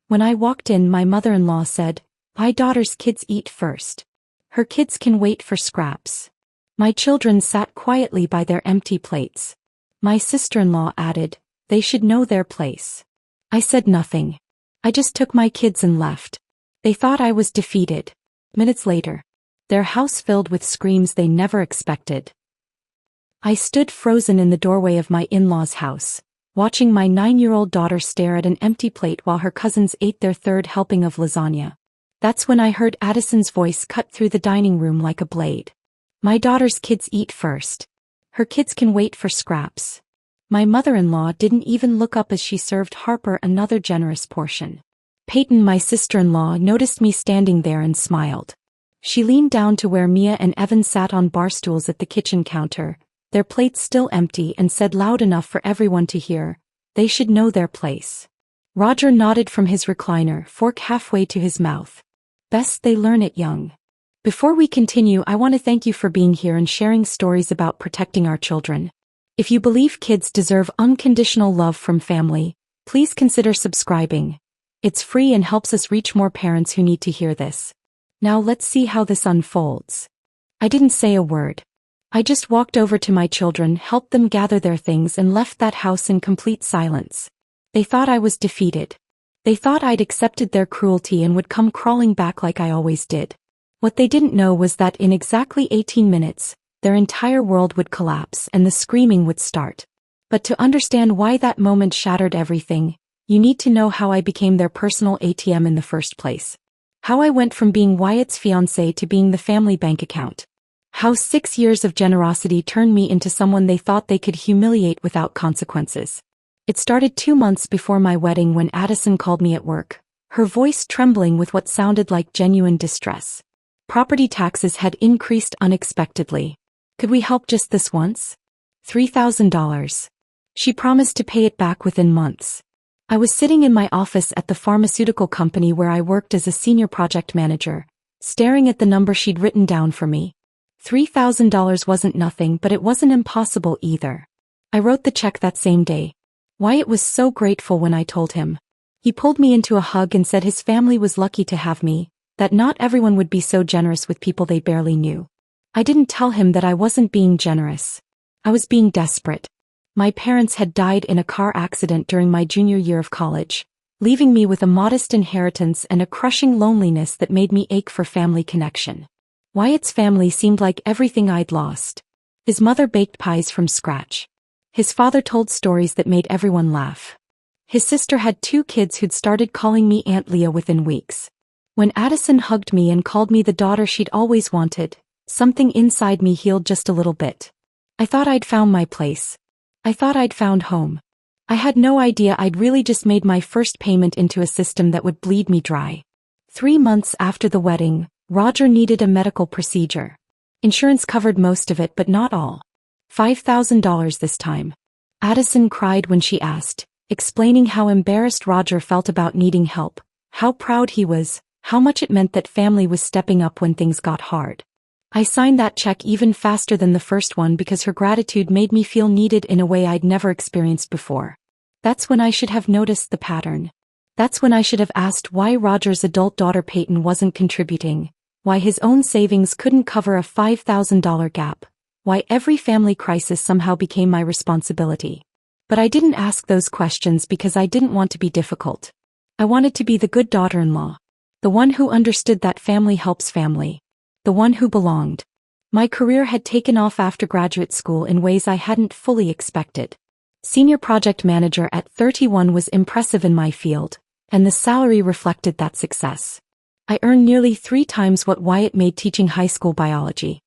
When I walked in, my mother-in-law said, "My daughter's kids eat first. Her kids can wait for scraps." My children sat quietly by their empty plates. My sister-in-law added, "They should know their place." I said nothing. I just took my kids and left. They thought I was defeated. Minutes later, their house filled with screams they never expected. I stood frozen in the doorway of my in-laws' house, watching my 9-year-old daughter stare at an empty plate while her cousins ate their third helping of lasagna. That's when I heard Addison's voice cut through the dining room like a blade. "My daughter's kids eat first. Her kids can wait for scraps." My mother-in-law didn't even look up as she served Harper another generous portion. Peyton, my sister-in-law, noticed me standing there and smiled. She leaned down to where Mia and Evan sat on bar stools at the kitchen counter, their plates still empty, and said loud enough for everyone to hear, "They should know their place." Roger nodded from his recliner, fork halfway to his mouth. "Best they learn it young." Before we continue, I want to thank you for being here and sharing stories about protecting our children. If you believe kids deserve unconditional love from family, please consider subscribing. It's free and helps us reach more parents who need to hear this. Now let's see how this unfolds. I didn't say a word. I just walked over to my children, helped them gather their things, and left that house in complete silence. They thought I was defeated. They thought I'd accepted their cruelty and would come crawling back like I always did. What they didn't know was that in exactly 18 minutes, their entire world would collapse and the screaming would start. But to understand why that moment shattered everything, you need to know how I became their personal ATM in the first place. How I went from being Wyatt's fiancée to being the family bank account. How 6 years of generosity turned me into someone they thought they could humiliate without consequences. It started 2 months before my wedding when Addison called me at work, her voice trembling with what sounded like genuine distress. Property taxes had increased unexpectedly. Could we help just this once? $3,000. She promised to pay it back within months. I was sitting in my office at the pharmaceutical company where I worked as a senior project manager, staring at the number she'd written down for me. $3,000 wasn't nothing, but it wasn't impossible either. I wrote the check that same day. Wyatt was so grateful when I told him. He pulled me into a hug and said his family was lucky to have me, that not everyone would be so generous with people they barely knew. I didn't tell him that I wasn't being generous. I was being desperate. My parents had died in a car accident during my junior year of college, leaving me with a modest inheritance and a crushing loneliness that made me ache for family connection. Wyatt's family seemed like everything I'd lost. His mother baked pies from scratch. His father told stories that made everyone laugh. His sister had 2 kids who'd started calling me Aunt Leah within weeks. When Addison hugged me and called me the daughter she'd always wanted, something inside me healed just a little bit. I thought I'd found my place. I thought I'd found home. I had no idea I'd really just made my first payment into a system that would bleed me dry. 3 months after the wedding, Roger needed a medical procedure. Insurance covered most of it, but not all. $5,000 this time. Addison cried when she asked, explaining how embarrassed Roger felt about needing help, how proud he was, how much it meant that family was stepping up when things got hard. I signed that check even faster than the first one because her gratitude made me feel needed in a way I'd never experienced before. That's when I should have noticed the pattern. That's when I should have asked why Roger's adult daughter Peyton wasn't contributing, why his own savings couldn't cover a $5,000 gap, why every family crisis somehow became my responsibility. But I didn't ask those questions because I didn't want to be difficult. I wanted to be the good daughter-in-law, the one who understood that family helps family, the one who belonged. My career had taken off after graduate school in ways I hadn't fully expected. Senior project manager at 31 was impressive in my field, and the salary reflected that success. I earned nearly 3 times what Wyatt made teaching high school biology.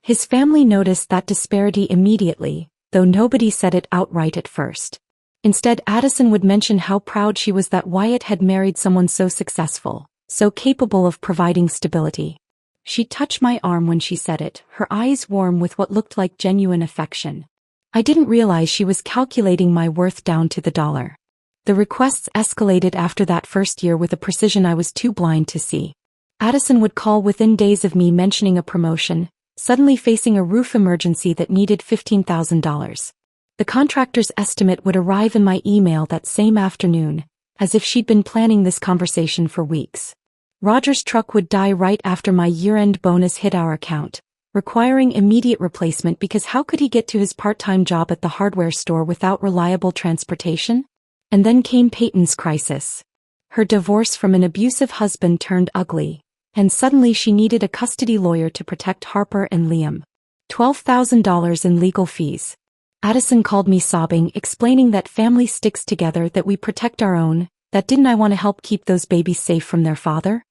His family noticed that disparity immediately, though nobody said it outright at first. Instead, Addison would mention how proud she was that Wyatt had married someone so successful, so capable of providing stability. She touched my arm when she said it, her eyes warm with what looked like genuine affection. I didn't realize she was calculating my worth down to the dollar. The requests escalated after that first year with a precision I was too blind to see. Addison would call within days of me mentioning a promotion, suddenly facing a roof emergency that needed $15,000. The contractor's estimate would arrive in my email that same afternoon, as if she'd been planning this conversation for weeks. Roger's truck would die right after my year-end bonus hit our account, requiring immediate replacement because how could he get to his part-time job at the hardware store without reliable transportation? And then came Peyton's crisis. Her divorce from an abusive husband turned ugly, and suddenly she needed a custody lawyer to protect Harper and Liam. $12,000 in legal fees. Addison called me sobbing, explaining that family sticks together, that we protect our own, that didn't I want to help keep those babies safe from their father?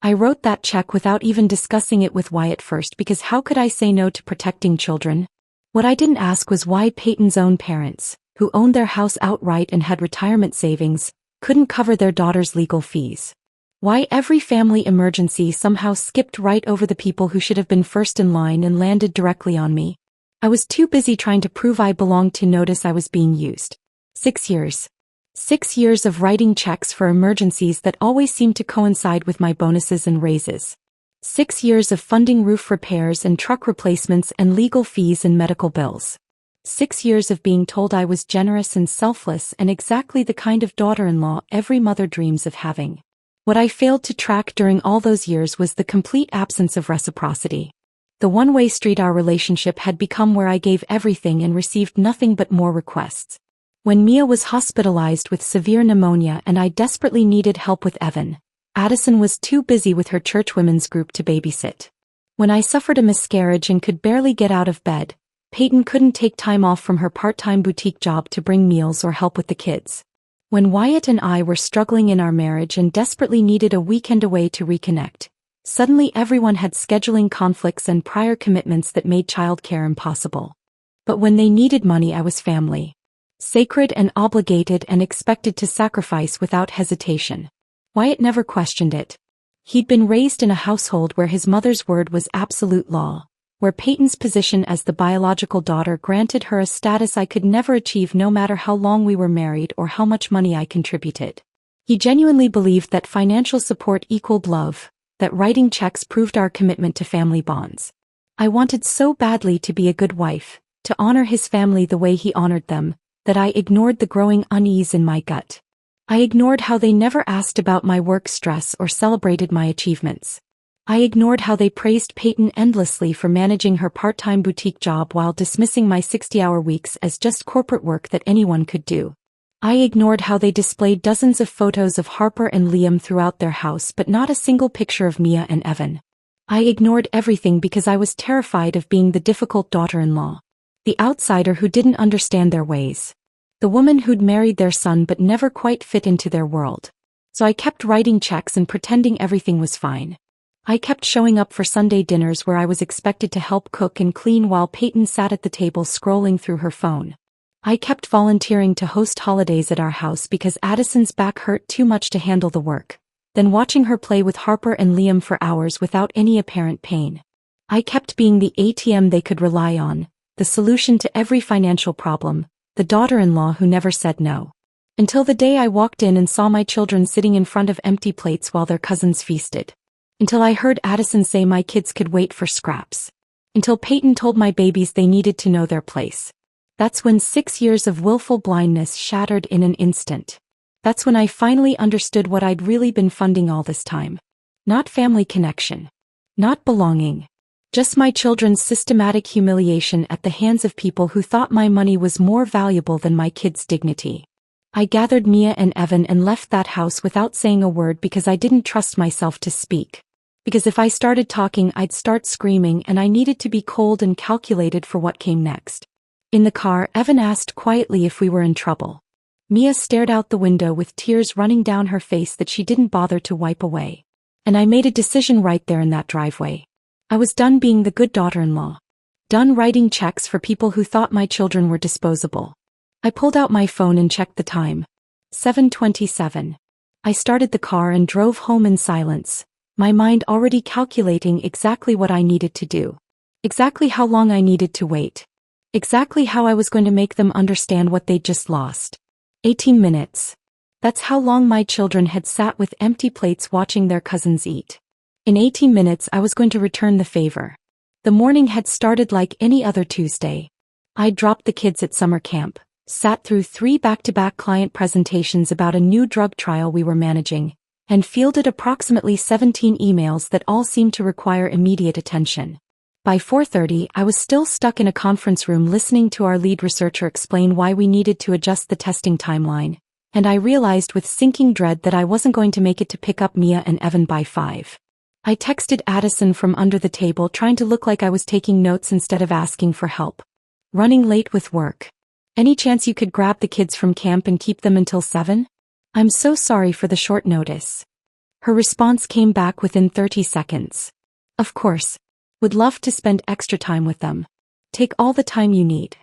I wrote that check without even discussing it with Wyatt first because how could I say no to protecting children? What I didn't ask was why Peyton's own parents, who owned their house outright and had retirement savings, couldn't cover their daughter's legal fees. Why every family emergency somehow skipped right over the people who should have been first in line and landed directly on me. I was too busy trying to prove I belonged to notice I was being used. 6 years. 6 years of writing checks for emergencies that always seemed to coincide with my bonuses and raises. 6 years of funding roof repairs and truck replacements and legal fees and medical bills. 6 years of being told I was generous and selfless and exactly the kind of daughter-in-law every mother dreams of having. What I failed to track during all those years was the complete absence of reciprocity. The one-way street our relationship had become where I gave everything and received nothing but more requests. When Mia was hospitalized with severe pneumonia and I desperately needed help with Evan, Addison was too busy with her church women's group to babysit. When I suffered a miscarriage and could barely get out of bed, Peyton couldn't take time off from her part-time boutique job to bring meals or help with the kids. When Wyatt and I were struggling in our marriage and desperately needed a weekend away to reconnect, suddenly everyone had scheduling conflicts and prior commitments that made childcare impossible. But when they needed money, I was family. Sacred and obligated and expected to sacrifice without hesitation. Wyatt never questioned it. He'd been raised in a household where his mother's word was absolute law, where Peyton's position as the biological daughter granted her a status I could never achieve no matter how long we were married or how much money I contributed. He genuinely believed that financial support equaled love, that writing checks proved our commitment to family bonds. I wanted so badly to be a good wife, to honor his family the way he honored them, that I ignored the growing unease in my gut. I ignored how they never asked about my work stress or celebrated my achievements. I ignored how they praised Peyton endlessly for managing her part-time boutique job while dismissing my 60-hour weeks as just corporate work that anyone could do. I ignored how they displayed dozens of photos of Harper and Liam throughout their house but not a single picture of Mia and Evan. I ignored everything because I was terrified of being the difficult daughter-in-law. The outsider who didn't understand their ways. The woman who'd married their son but never quite fit into their world. So I kept writing checks and pretending everything was fine. I kept showing up for Sunday dinners where I was expected to help cook and clean while Peyton sat at the table scrolling through her phone. I kept volunteering to host holidays at our house because Addison's back hurt too much to handle the work, then watching her play with Harper and Liam for hours without any apparent pain. I kept being the ATM they could rely on, the solution to every financial problem, the daughter-in-law who never said no. Until the day I walked in and saw my children sitting in front of empty plates while their cousins feasted. Until I heard Addison say my kids could wait for scraps. Until Peyton told my babies they needed to know their place. That's when 6 years of willful blindness shattered in an instant. That's when I finally understood what I'd really been funding all this time. Not family connection. Not belonging. Just my children's systematic humiliation at the hands of people who thought my money was more valuable than my kids' dignity. I gathered Mia and Evan and left that house without saying a word because I didn't trust myself to speak. Because if I started talking I'd start screaming and I needed to be cold and calculated for what came next. In the car, Evan asked quietly if we were in trouble. Mia stared out the window with tears running down her face that she didn't bother to wipe away. And I made a decision right there in that driveway. I was done being the good daughter-in-law. Done writing checks for people who thought my children were disposable. I pulled out my phone and checked the time. 7:27. I started the car and drove home in silence, my mind already calculating exactly what I needed to do. Exactly how long I needed to wait. Exactly how I was going to make them understand what they'd just lost. 18 minutes. That's how long my children had sat with empty plates watching their cousins eat. In 18 minutes I was going to return the favor. The morning had started like any other Tuesday. I'd dropped the kids at summer camp, sat through 3 back-to-back client presentations about a new drug trial we were managing, and fielded approximately 17 emails that all seemed to require immediate attention. By 4:30, I was still stuck in a conference room listening to our lead researcher explain why we needed to adjust the testing timeline, and I realized with sinking dread that I wasn't going to make it to pick up Mia and Evan by 5. I texted Addison from under the table trying to look like I was taking notes instead of asking for help. Running late with work. Any chance you could grab the kids from camp and keep them until 7? I'm so sorry for the short notice. Her response came back within 30 seconds. Of course. Would love to spend extra time with them. Take all the time you need.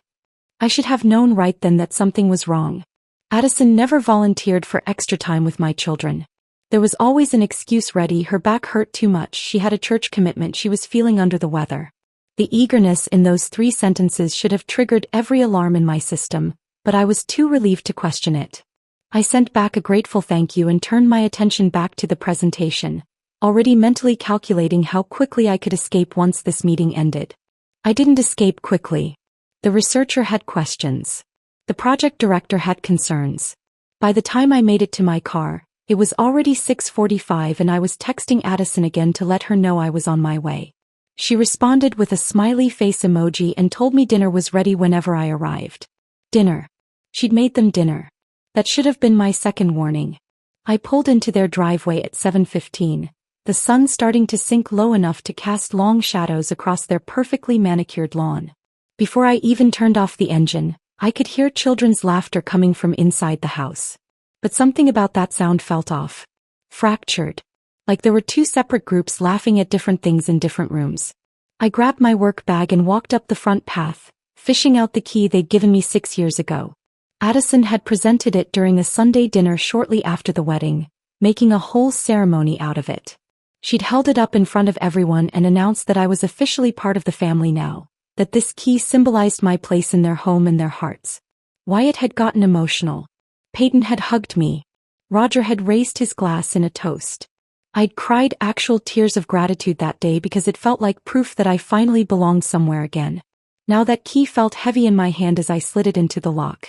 I should have known right then that something was wrong. Addison never volunteered for extra time with my children. There was always an excuse ready. Her back hurt too much, she had a church commitment, she was feeling under the weather. The eagerness in those 3 sentences should have triggered every alarm in my system, but I was too relieved to question it. I sent back a grateful thank you and turned my attention back to the presentation, already mentally calculating how quickly I could escape once this meeting ended. I didn't escape quickly. The researcher had questions. The project director had concerns. By the time I made it to my car, it was already 6:45 and I was texting Addison again to let her know I was on my way. She responded with a smiley face emoji and told me dinner was ready whenever I arrived. Dinner. She'd made them dinner. That should have been my second warning. I pulled into their driveway at 7:15, the sun starting to sink low enough to cast long shadows across their perfectly manicured lawn. Before I even turned off the engine, I could hear children's laughter coming from inside the house. But something about that sound felt off. Fractured. Like there were 2 separate groups laughing at different things in different rooms. I grabbed my work bag and walked up the front path, fishing out the key they'd given me 6 years ago. Addison had presented it during a Sunday dinner shortly after the wedding, making a whole ceremony out of it. She'd held it up in front of everyone and announced that I was officially part of the family now, that this key symbolized my place in their home and their hearts. Wyatt had gotten emotional. Peyton had hugged me. Roger had raised his glass in a toast. I'd cried actual tears of gratitude that day because it felt like proof that I finally belonged somewhere again. Now that key felt heavy in my hand as I slid it into the lock.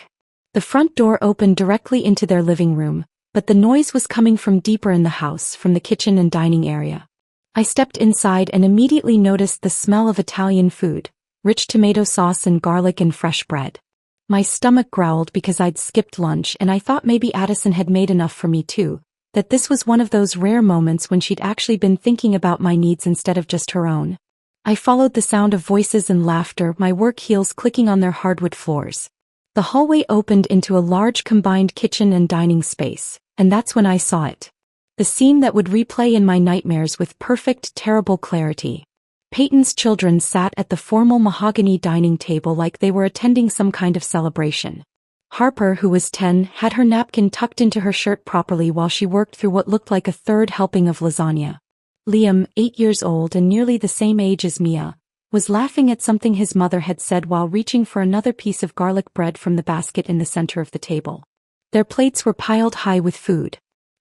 The front door opened directly into their living room, but the noise was coming from deeper in the house, from the kitchen and dining area. I stepped inside and immediately noticed the smell of Italian food, rich tomato sauce and garlic and fresh bread. My stomach growled because I'd skipped lunch and I thought maybe Addison had made enough for me too, that this was one of those rare moments when she'd actually been thinking about my needs instead of just her own. I followed the sound of voices and laughter, my work heels clicking on their hardwood floors. The hallway opened into a large combined kitchen and dining space, and that's when I saw it. The scene that would replay in my nightmares with perfect, terrible clarity. Peyton's children sat at the formal mahogany dining table like they were attending some kind of celebration. Harper, who was 10, had her napkin tucked into her shirt properly while she worked through what looked like a third helping of lasagna. Liam, 8 years old and nearly the same age as Mia, was laughing at something his mother had said while reaching for another piece of garlic bread from the basket in the center of the table. Their plates were piled high with food.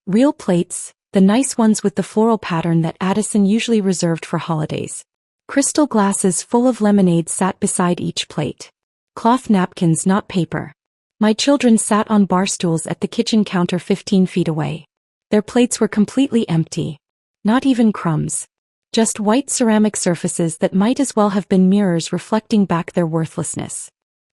Real plates, the nice ones with the floral pattern that Addison usually reserved for holidays. Crystal glasses full of lemonade sat beside each plate. Cloth napkins, not paper. My children sat on bar stools at the kitchen counter 15 feet away. Their plates were completely empty. Not even crumbs. Just white ceramic surfaces that might as well have been mirrors reflecting back their worthlessness.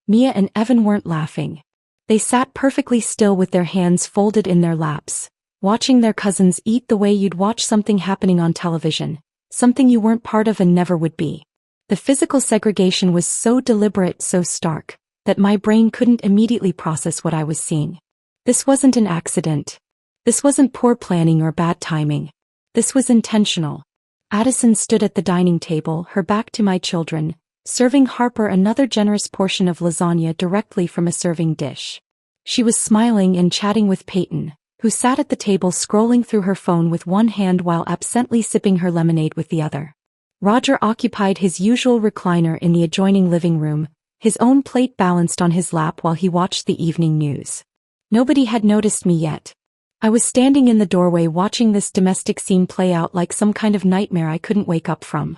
Mia and Evan weren't laughing. They sat perfectly still with their hands folded in their laps, watching their cousins eat the way you'd watch something happening on television. Something you weren't part of and never would be. The physical segregation was so deliberate, so stark, that my brain couldn't immediately process what I was seeing. This wasn't an accident. This wasn't poor planning or bad timing. This was intentional. Addison stood at the dining table, her back to my children, serving Harper another generous portion of lasagna directly from a serving dish. She was smiling and chatting with Peyton, who sat at the table scrolling through her phone with one hand while absently sipping her lemonade with the other. Roger occupied his usual recliner in the adjoining living room, his own plate balanced on his lap while he watched the evening news. Nobody had noticed me yet. I was standing in the doorway watching this domestic scene play out like some kind of nightmare I couldn't wake up from.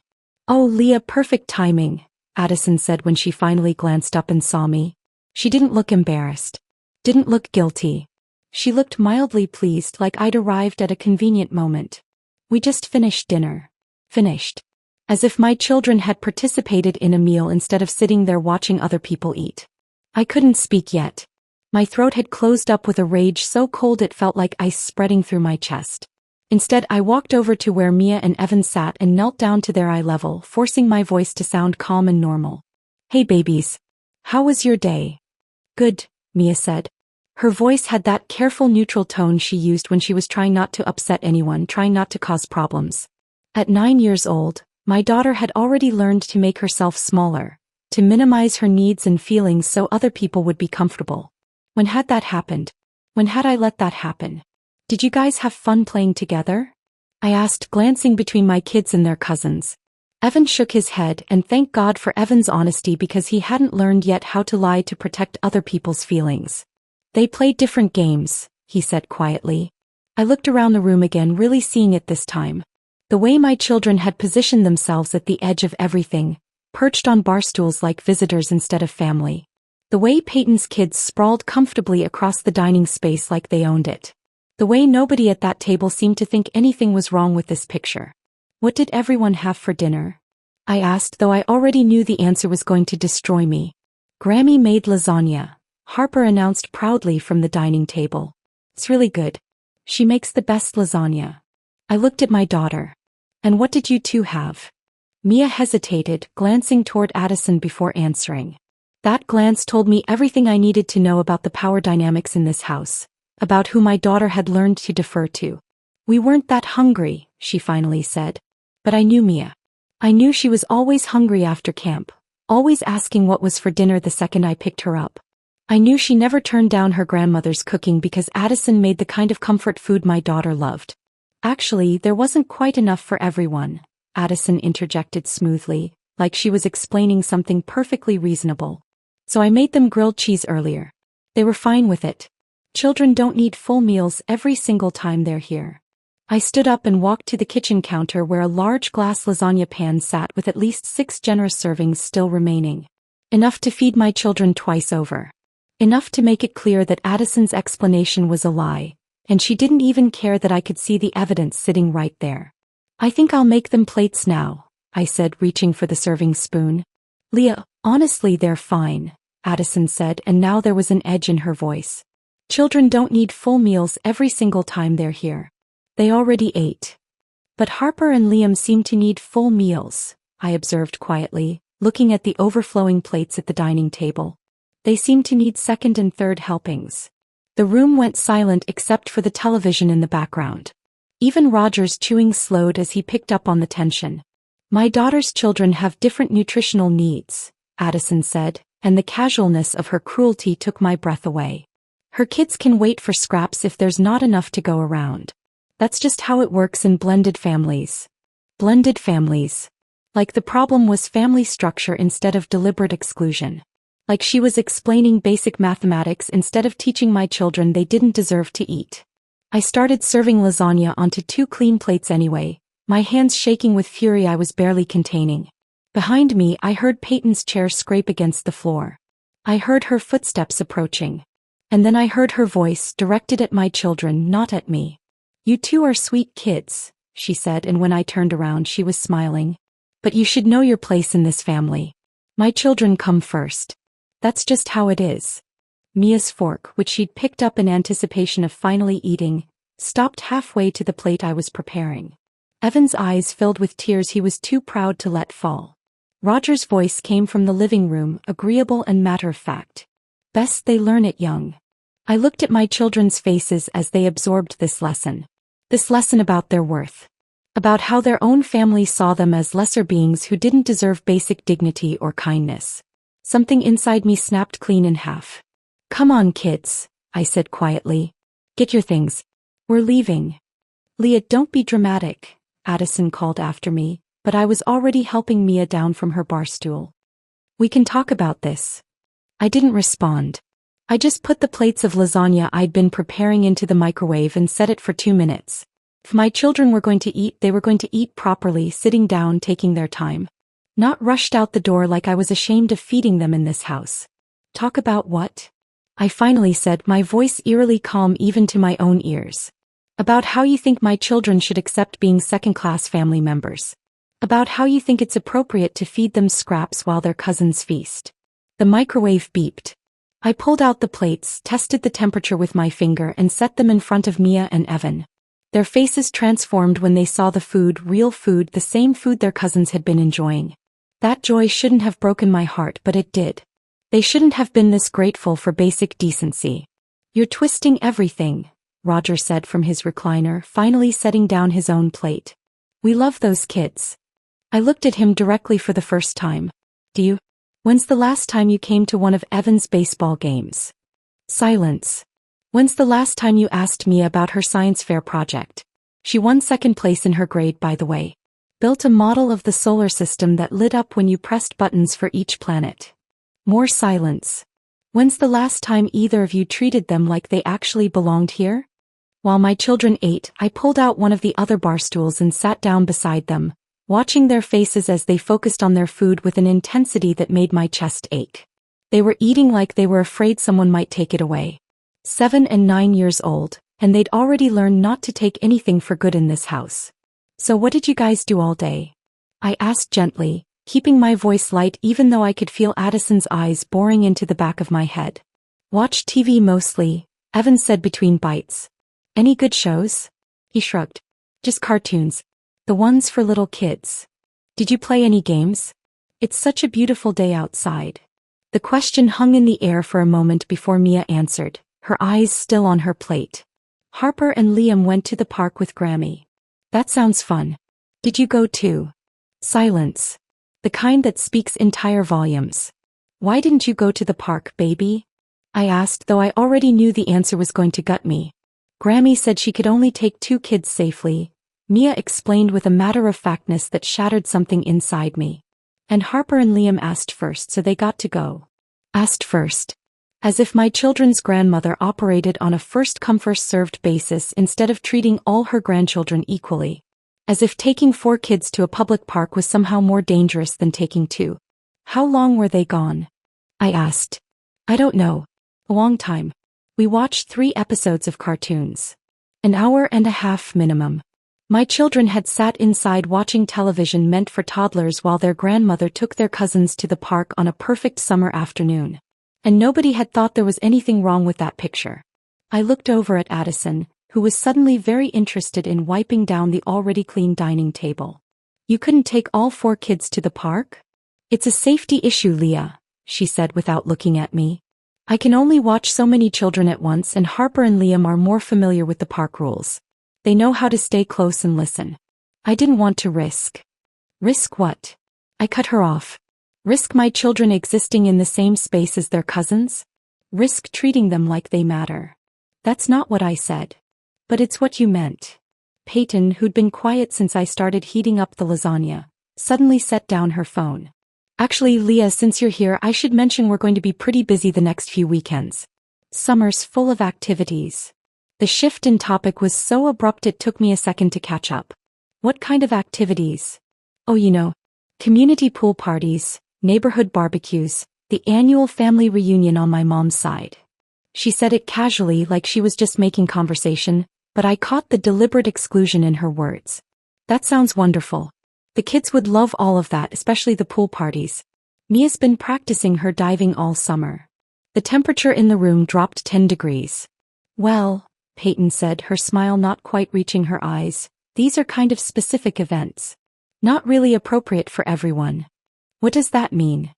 "Oh, Leah, perfect timing," Addison said when she finally glanced up and saw me. She didn't look embarrassed. Didn't look guilty. She looked mildly pleased, like I'd arrived at a convenient moment. We just finished dinner. Finished. As if my children had participated in a meal instead of sitting there watching other people eat. I couldn't speak yet. My throat had closed up with a rage so cold it felt like ice spreading through my chest. Instead, I walked over to where Mia and Evan sat and knelt down to their eye level, forcing my voice to sound calm and normal. "Hey babies. How was your day?" "Good," Mia said. Her voice had that careful neutral tone she used when she was trying not to upset anyone, trying not to cause problems. At 9 years old, my daughter had already learned to make herself smaller, to minimize her needs and feelings so other people would be comfortable. When had that happened? When had I let that happen? "Did you guys have fun playing together?" I asked, glancing between my kids and their cousins. Evan shook his head, and thank God for Evan's honesty because he hadn't learned yet how to lie to protect other people's feelings. "They played different games," he said quietly. I looked around the room again, really seeing it this time. The way my children had positioned themselves at the edge of everything, perched on bar stools like visitors instead of family. The way Peyton's kids sprawled comfortably across the dining space like they owned it. The way nobody at that table seemed to think anything was wrong with this picture. "What did everyone have for dinner?" I asked, though I already knew the answer was going to destroy me. "Grammy made lasagna," Harper announced proudly from the dining table. "It's really good. She makes the best lasagna." I looked at my daughter. "And what did you two have?" Mia hesitated, glancing toward Addison before answering. That glance told me everything I needed to know about the power dynamics in this house, about who my daughter had learned to defer to. "We weren't that hungry," she finally said. But I knew Mia. I knew she was always hungry after camp, always asking what was for dinner the second I picked her up. I knew she never turned down her grandmother's cooking because Addison made the kind of comfort food my daughter loved. "Actually, there wasn't quite enough for everyone," Addison interjected smoothly, like she was explaining something perfectly reasonable. "So I made them grilled cheese earlier. They were fine with it. Children don't need full meals every single time they're here." I stood up and walked to the kitchen counter where a large glass lasagna pan sat with at least 6 generous servings still remaining. Enough to feed my children twice over. Enough to make it clear that Addison's explanation was a lie, and she didn't even care that I could see the evidence sitting right there. "I think I'll make them plates now," I said, reaching for the serving spoon. "Leah, honestly they're fine," Addison said, and now there was an edge in her voice. "Children don't need full meals every single time they're here. They already ate." "But Harper and Liam seem to need full meals," I observed quietly, looking at the overflowing plates at the dining table. "They seem to need second and third helpings." The room went silent except for the television in the background. Even Roger's chewing slowed as he picked up on the tension. "My daughter's children have different nutritional needs," Addison said, and the casualness of her cruelty took my breath away. "Her kids can wait for scraps if there's not enough to go around. That's just how it works in blended families." Blended families. Like the problem was family structure instead of deliberate exclusion. Like she was explaining basic mathematics instead of teaching my children they didn't deserve to eat. I started serving lasagna onto 2 clean plates anyway, my hands shaking with fury I was barely containing. Behind me, I heard Peyton's chair scrape against the floor. I heard her footsteps approaching. And then I heard her voice, directed at my children, not at me. "You two are sweet kids," she said, and when I turned around she was smiling. "But you should know your place in this family. My children come first. That's just how it is." Mia's fork, which she'd picked up in anticipation of finally eating, stopped halfway to the plate I was preparing. Evan's eyes filled with tears he was too proud to let fall. Roger's voice came from the living room, agreeable and matter-of-fact. "Best they learn it young." I looked at my children's faces as they absorbed this lesson. This lesson about their worth. About how their own family saw them as lesser beings who didn't deserve basic dignity or kindness. Something inside me snapped clean in half. "Come on, kids," I said quietly. "Get your things. We're leaving." "Leah, don't be dramatic," Addison called after me, but I was already helping Mia down from her bar stool. "We can talk about this." I didn't respond. I just put the plates of lasagna I'd been preparing into the microwave and set it for 2 minutes. If my children were going to eat, they were going to eat properly, sitting down, taking their time. Not rushed out the door like I was ashamed of feeding them in this house. Talk about what? I finally said, my voice eerily calm even to my own ears. About how you think my children should accept being second-class family members. About how you think it's appropriate to feed them scraps while their cousins feast. The microwave beeped. I pulled out the plates, tested the temperature with my finger and set them in front of Mia and Evan. Their faces transformed when they saw the food, real food, the same food their cousins had been enjoying. That joy shouldn't have broken my heart, but it did. They shouldn't have been this grateful for basic decency. You're twisting everything, Roger said from his recliner, finally setting down his own plate. We love those kids. I looked at him directly for the first time. Do you? When's the last time you came to one of Evan's baseball games? Silence. When's the last time you asked Mia about her science fair project? She won second place in her grade, by the way. Built a model of the solar system that lit up when you pressed buttons for each planet. More silence. When's the last time either of you treated them like they actually belonged here? While my children ate, I pulled out one of the other bar stools and sat down beside them, watching their faces as they focused on their food with an intensity that made my chest ache. They were eating like they were afraid someone might take it away. 7 and 9 years old, and they'd already learned not to take anything for good in this house. So what did you guys do all day? I asked gently, keeping my voice light even though I could feel Addison's eyes boring into the back of my head. Watch TV mostly, Evan said between bites. Any good shows? He shrugged. Just cartoons. The ones for little kids. Did you play any games? It's such a beautiful day outside. The question hung in the air for a moment before Mia answered, her eyes still on her plate. Harper and Liam went to the park with Grammy. That sounds fun. Did you go too? Silence. The kind that speaks entire volumes. Why didn't you go to the park, baby? I asked, though I already knew the answer was going to gut me. Grammy said she could only take 2 kids safely, Mia explained with a matter-of-factness that shattered something inside me. And Harper and Liam asked first, so they got to go. Asked first. As if my children's grandmother operated on a first-come first-served basis instead of treating all her grandchildren equally. As if taking 4 kids to a public park was somehow more dangerous than taking 2. How long were they gone? I asked. I don't know. A long time. We watched 3 episodes of cartoons. An hour and a half minimum. My children had sat inside watching television meant for toddlers while their grandmother took their cousins to the park on a perfect summer afternoon. And nobody had thought there was anything wrong with that picture. I looked over at Addison, who was suddenly very interested in wiping down the already clean dining table. You couldn't take all 4 kids to the park? It's a safety issue, Leah, she said without looking at me. I can only watch so many children at once, and Harper and Liam are more familiar with the park rules. They know how to stay close and listen. I didn't want to risk. Risk what? I cut her off. Risk my children existing in the same space as their cousins? Risk treating them like they matter. That's not what I said. But it's what you meant. Peyton, who'd been quiet since I started heating up the lasagna, suddenly set down her phone. Actually, Leah, since you're here, I should mention we're going to be pretty busy the next few weekends. Summer's full of activities. The shift in topic was so abrupt it took me a second to catch up. What kind of activities? Oh, community pool parties, neighborhood barbecues, the annual family reunion on my mom's side. She said it casually like she was just making conversation, but I caught the deliberate exclusion in her words. That sounds wonderful. The kids would love all of that, especially the pool parties. Mia's been practicing her diving all summer. The temperature in the room dropped 10 degrees. Well, Peyton said, her smile not quite reaching her eyes, these are kind of specific events. Not really appropriate for everyone. What does that mean?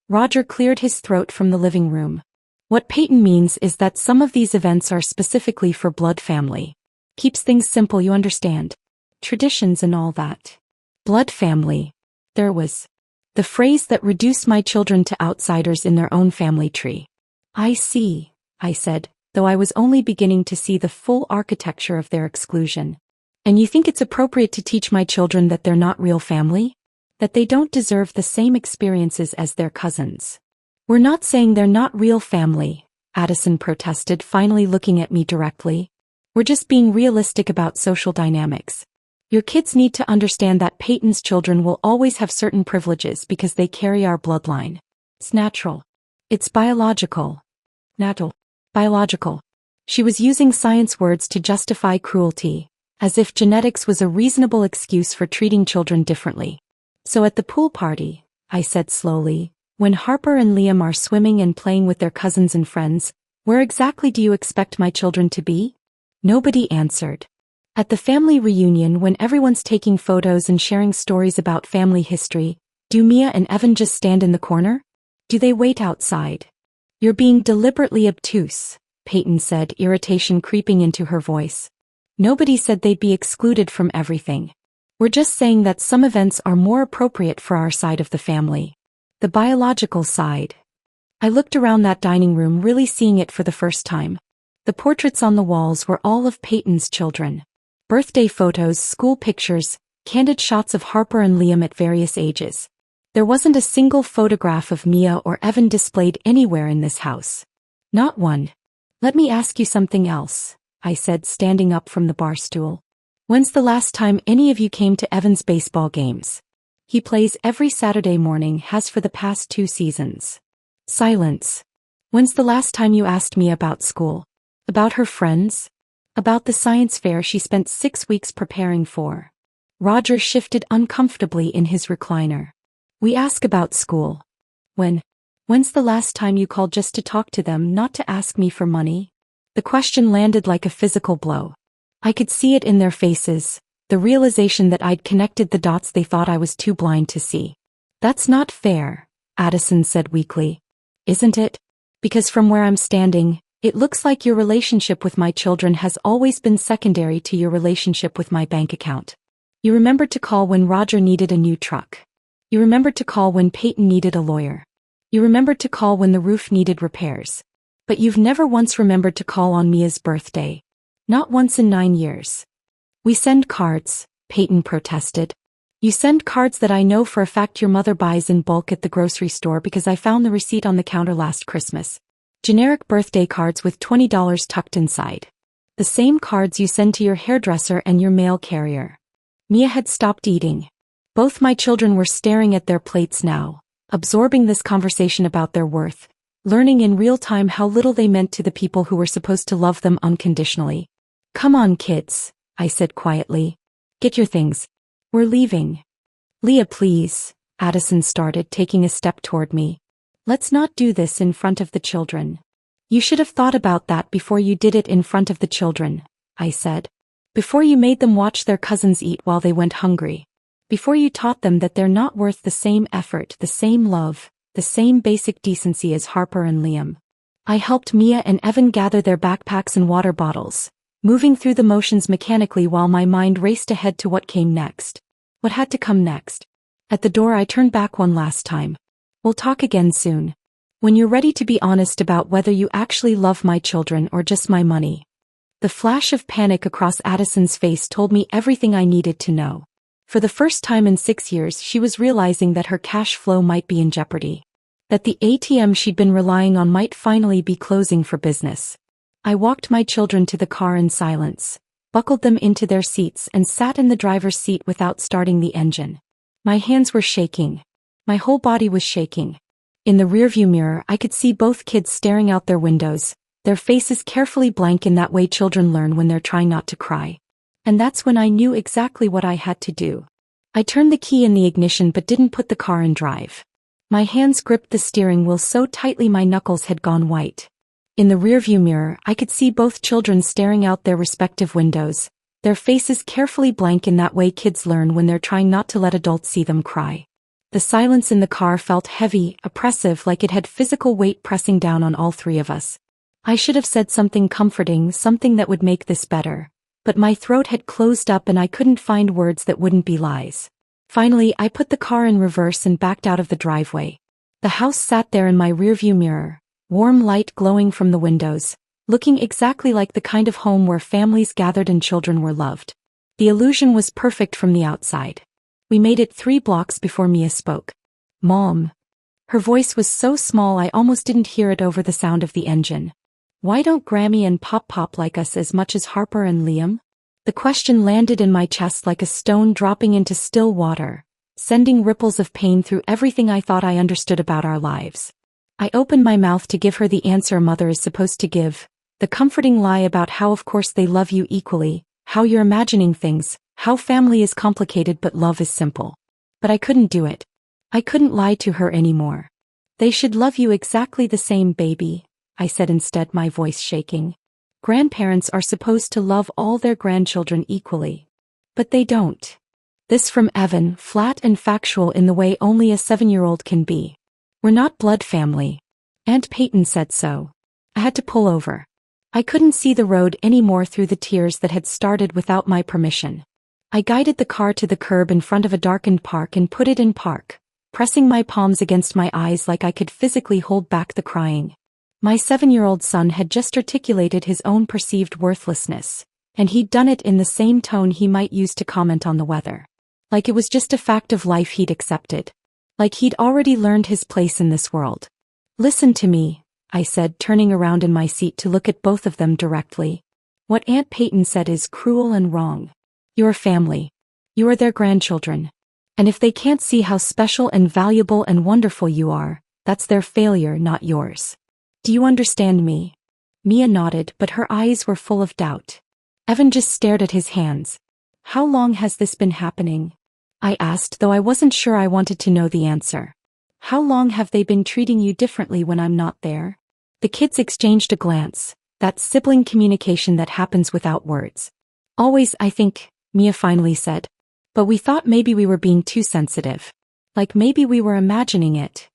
Roger cleared his throat from the living room. What Peyton means is that some of these events are specifically for blood family. Keeps things simple, you understand. Traditions and all that. Blood family. There was. The phrase that reduced my children to outsiders in their own family tree. I see, I said, though I was only beginning to see the full architecture of their exclusion. And you think it's appropriate to teach my children that they're not real family? That they don't deserve the same experiences as their cousins? We're not saying they're not real family, Addison protested, finally looking at me directly. We're just being realistic about social dynamics. Your kids need to understand that Peyton's children will always have certain privileges because they carry our bloodline. It's natural. It's biological. Natural. Biological. She was using science words to justify cruelty, as if genetics was a reasonable excuse for treating children differently. So at the pool party, I said slowly, when Harper and Liam are swimming and playing with their cousins and friends, where exactly do you expect my children to be? Nobody answered. At the family reunion when everyone's taking photos and sharing stories about family history, do Mia and Evan just stand in the corner? Do they wait outside? You're being deliberately obtuse, Peyton said, irritation creeping into her voice. Nobody said they'd be excluded from everything. We're just saying that some events are more appropriate for our side of the family. The biological side. I looked around that dining room, really seeing it for the first time. The portraits on the walls were all of Peyton's children. Birthday photos, school pictures, candid shots of Harper and Liam at various ages. There wasn't a single photograph of Mia or Evan displayed anywhere in this house. Not one. Let me ask you something else, I said, standing up from the bar stool. When's the last time any of you came to Evan's baseball games? He plays every Saturday morning, has for the past 2 seasons. Silence. When's the last time you asked Mia about school? About her friends? About the science fair she spent 6 weeks preparing for? Roger shifted uncomfortably in his recliner. We ask about school. When's the last time you called just to talk to them, not to ask me for money? The question landed like a physical blow. I could see it in their faces, the realization that I'd connected the dots they thought I was too blind to see. That's not fair, Addison said weakly. Isn't it? Because from where I'm standing, it looks like your relationship with my children has always been secondary to your relationship with my bank account. You remembered to call when Roger needed a new truck. You remembered to call when Peyton needed a lawyer. You remembered to call when the roof needed repairs. But you've never once remembered to call on Mia's birthday. Not once in 9 years. We send cards, Peyton protested. You send cards that I know for a fact your mother buys in bulk at the grocery store because I found the receipt on the counter last Christmas. Generic birthday cards with $20 tucked inside. The same cards you send to your hairdresser and your mail carrier. Mia had stopped eating. Both my children were staring at their plates now, absorbing this conversation about their worth, learning in real time how little they meant to the people who were supposed to love them unconditionally. Come on, kids, I said quietly. Get your things. We're leaving. Leah, please, Addison started, taking a step toward me. Let's not do this in front of the children. You should have thought about that before you did it in front of the children, I said. Before you made them watch their cousins eat while they went hungry. Before you taught them that they're not worth the same effort, the same love, the same basic decency as Harper and Liam. I helped Mia and Evan gather their backpacks and water bottles, moving through the motions mechanically while my mind raced ahead to what came next. What had to come next? At the door I turned back one last time. We'll talk again soon. When you're ready to be honest about whether you actually love my children or just my money. The flash of panic across Addison's face told me everything I needed to know. For the first time in 6 years she was realizing that her cash flow might be in jeopardy. That the ATM she'd been relying on might finally be closing for business. I walked my children to the car in silence, buckled them into their seats and sat in the driver's seat without starting the engine. My hands were shaking. My whole body was shaking. In the rearview mirror I could see both kids staring out their windows, their faces carefully blank in that way children learn when they're trying not to cry. And that's when I knew exactly what I had to do. I turned the key in the ignition but didn't put the car in drive. My hands gripped the steering wheel so tightly my knuckles had gone white. In the rearview mirror I could see both children staring out their respective windows, their faces carefully blank in that way kids learn when they're trying not to let adults see them cry. The silence in the car felt heavy, oppressive, like it had physical weight pressing down on all 3 of us. I should have said something comforting, something that would make this better. But my throat had closed up and I couldn't find words that wouldn't be lies. Finally, I put the car in reverse and backed out of the driveway. The house sat there in my rearview mirror, warm light glowing from the windows, looking exactly like the kind of home where families gathered and children were loved. The illusion was perfect from the outside. We made it 3 blocks before Mia spoke. Mom. Her voice was so small I almost didn't hear it over the sound of the engine. Why don't Grammy and Pop like us as much as Harper and Liam? The question landed in my chest like a stone dropping into still water, sending ripples of pain through everything I thought I understood about our lives. I opened my mouth to give her the answer a mother is supposed to give, the comforting lie about how of course they love you equally, how you're imagining things, how family is complicated but love is simple. But I couldn't do it. I couldn't lie to her anymore. They should love you exactly the same, baby, I said instead, my voice shaking. Grandparents are supposed to love all their grandchildren equally. But they don't. This from Evan, flat and factual in the way only a 7-year-old can be. We're not blood family. Aunt Peyton said so. I had to pull over. I couldn't see the road anymore through the tears that had started without my permission. I guided the car to the curb in front of a darkened park and put it in park, pressing my palms against my eyes like I could physically hold back the crying. My 7-year-old son had just articulated his own perceived worthlessness, and he'd done it in the same tone he might use to comment on the weather. Like it was just a fact of life he'd accepted. Like he'd already learned his place in this world. Listen to me, I said, turning around in my seat to look at both of them directly. What Aunt Peyton said is cruel and wrong. You're family. You are their grandchildren. And if they can't see how special and valuable and wonderful you are, that's their failure, not yours. Do you understand me? Mia nodded, but her eyes were full of doubt. Evan just stared at his hands. How long has this been happening? I asked, though I wasn't sure I wanted to know the answer. How long have they been treating you differently when I'm not there? The kids exchanged a glance, that sibling communication that happens without words. Always, I think, Mia finally said. But we thought maybe we were being too sensitive. Like maybe we were imagining it.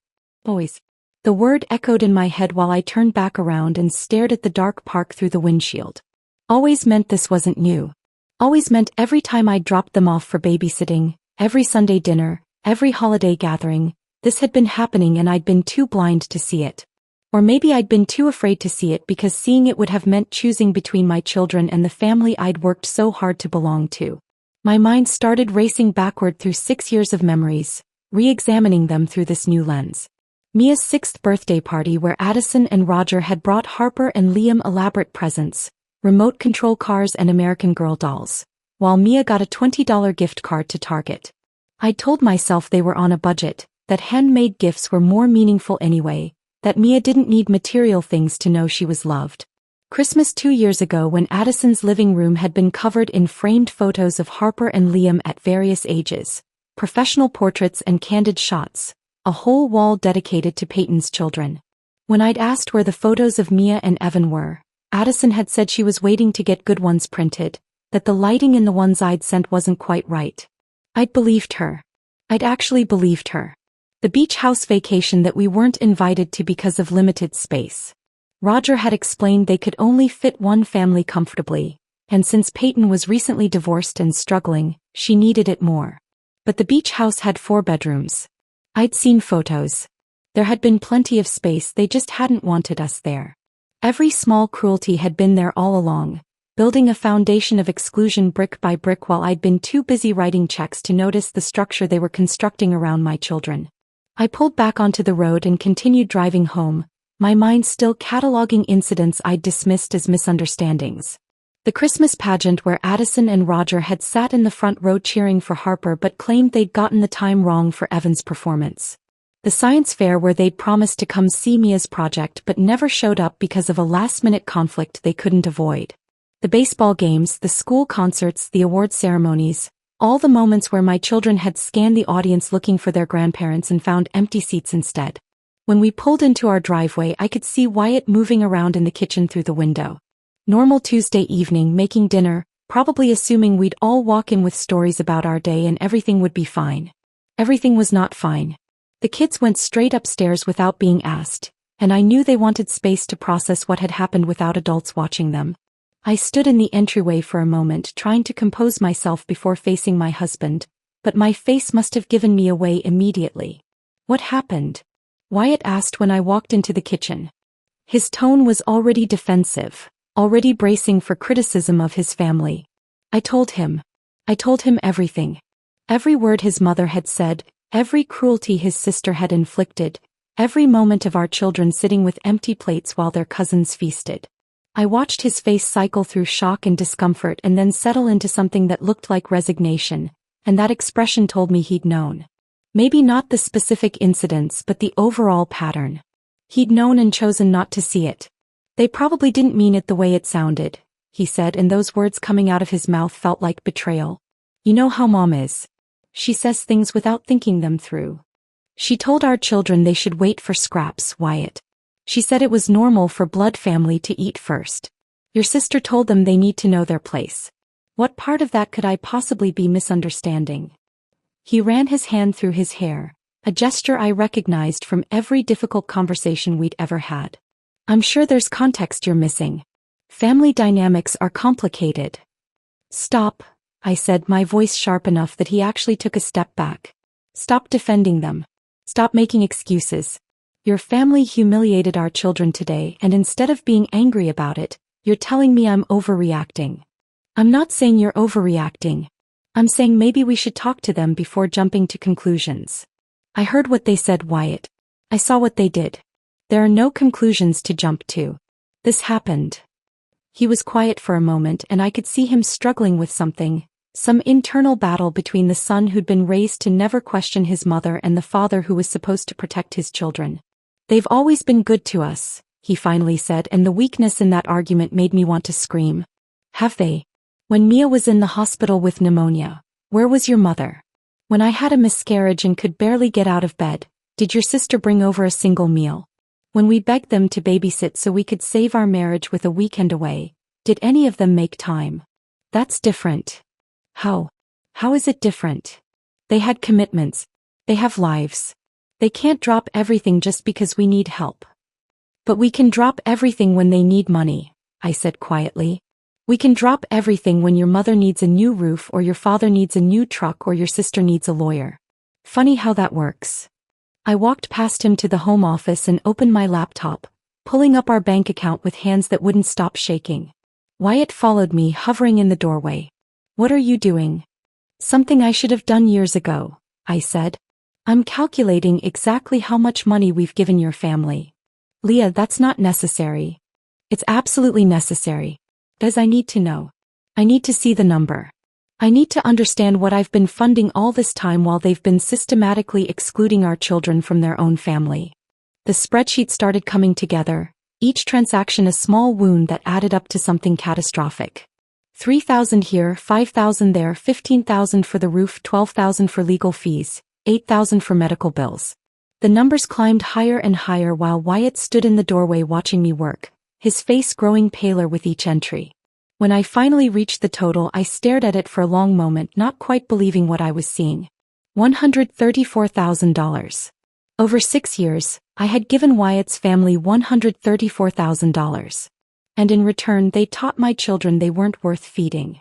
Always. The word echoed in my head while I turned back around and stared at the dark park through the windshield. Always meant this wasn't new. Always meant every time I dropped them off for babysitting, every Sunday dinner, every holiday gathering, this had been happening and I'd been too blind to see it. Or maybe I'd been too afraid to see it because seeing it would have meant choosing between my children and the family I'd worked so hard to belong to. My mind started racing backward through 6 years of memories, re-examining them through this new lens. Mia's 6th birthday party where Addison and Roger had brought Harper and Liam elaborate presents, remote control cars and American Girl dolls, while Mia got a $20 gift card to Target. I'd told myself they were on a budget, that handmade gifts were more meaningful anyway, that Mia didn't need material things to know she was loved. Christmas 2 years ago when Addison's living room had been covered in framed photos of Harper and Liam at various ages, professional portraits and candid shots, a whole wall dedicated to Peyton's children. When I'd asked where the photos of Mia and Evan were, Addison had said she was waiting to get good ones printed, that the lighting in the ones I'd sent wasn't quite right. I'd believed her. I'd actually believed her. The beach house vacation that we weren't invited to because of limited space. Roger had explained they could only fit one family comfortably, and since Peyton was recently divorced and struggling, she needed it more. But the beach house had 4 bedrooms. I'd seen photos. There had been plenty of space, they just hadn't wanted us there. Every small cruelty had been there all along, building a foundation of exclusion brick by brick while I'd been too busy writing checks to notice the structure they were constructing around my children. I pulled back onto the road and continued driving home, my mind still cataloging incidents I'd dismissed as misunderstandings. The Christmas pageant where Addison and Roger had sat in the front row cheering for Harper but claimed they'd gotten the time wrong for Evan's performance. The science fair where they'd promised to come see Mia's project but never showed up because of a last-minute conflict they couldn't avoid. The baseball games, the school concerts, the award ceremonies, all the moments where my children had scanned the audience looking for their grandparents and found empty seats instead. When we pulled into our driveway, I could see Wyatt moving around in the kitchen through the window. Normal Tuesday evening, making dinner, probably assuming we'd all walk in with stories about our day and everything would be fine. Everything was not fine. The kids went straight upstairs without being asked, and I knew they wanted space to process what had happened without adults watching them. I stood in the entryway for a moment trying to compose myself before facing my husband, but my face must have given me away immediately. What happened? Wyatt asked when I walked into the kitchen. His tone was already defensive, already bracing for criticism of his family. I told him everything. Every word his mother had said, every cruelty his sister had inflicted, every moment of our children sitting with empty plates while their cousins feasted. I watched his face cycle through shock and discomfort and then settle into something that looked like resignation, and that expression told me he'd known. Maybe not the specific incidents but the overall pattern. He'd known and chosen not to see it. They probably didn't mean it the way it sounded, he said, and those words coming out of his mouth felt like betrayal. You know how Mom is. She says things without thinking them through. She told our children they should wait for scraps, Wyatt. She said it was normal for blood family to eat first. Your sister told them they need to know their place. What part of that could I possibly be misunderstanding? He ran his hand through his hair, a gesture I recognized from every difficult conversation we'd ever had. I'm sure there's context you're missing. Family dynamics are complicated. Stop, I said, my voice sharp enough that he actually took a step back. Stop defending them. Stop making excuses. Your family humiliated our children today, and instead of being angry about it, you're telling me I'm overreacting. I'm not saying you're overreacting. I'm saying maybe we should talk to them before jumping to conclusions. I heard what they said, Wyatt. I saw what they did. There are no conclusions to jump to. This happened. He was quiet for a moment, and I could see him struggling with something, some internal battle between the son who'd been raised to never question his mother and the father who was supposed to protect his children. They've always been good to us, he finally said, and the weakness in that argument made me want to scream. Have they? When Mia was in the hospital with pneumonia, where was your mother? When I had a miscarriage and could barely get out of bed, did your sister bring over a single meal? When we begged them to babysit so we could save our marriage with a weekend away, did any of them make time? That's different. How? How is it different? They had commitments. They have lives. They can't drop everything just because we need help. But we can drop everything when they need money, I said quietly. We can drop everything when your mother needs a new roof or your father needs a new truck or your sister needs a lawyer. Funny how that works. I walked past him to the home office and opened my laptop, pulling up our bank account with hands that wouldn't stop shaking. Wyatt followed me, hovering in the doorway. What are you doing? Something I should have done years ago, I said. I'm calculating exactly how much money we've given your family. Leah, that's not necessary. It's absolutely necessary. As I need to know. I need to see the number. I need to understand what I've been funding all this time while they've been systematically excluding our children from their own family. The spreadsheet started coming together, each transaction a small wound that added up to something catastrophic. 3,000 here, 5,000 there, 15,000 for the roof, 12,000 for legal fees, 8,000 for medical bills. The numbers climbed higher and higher while Wyatt stood in the doorway watching me work, his face growing paler with each entry. When I finally reached the total, I stared at it for a long moment, not quite believing what I was seeing. $134,000. Over 6 years, I had given Wyatt's family $134,000. And in return they taught my children they weren't worth feeding.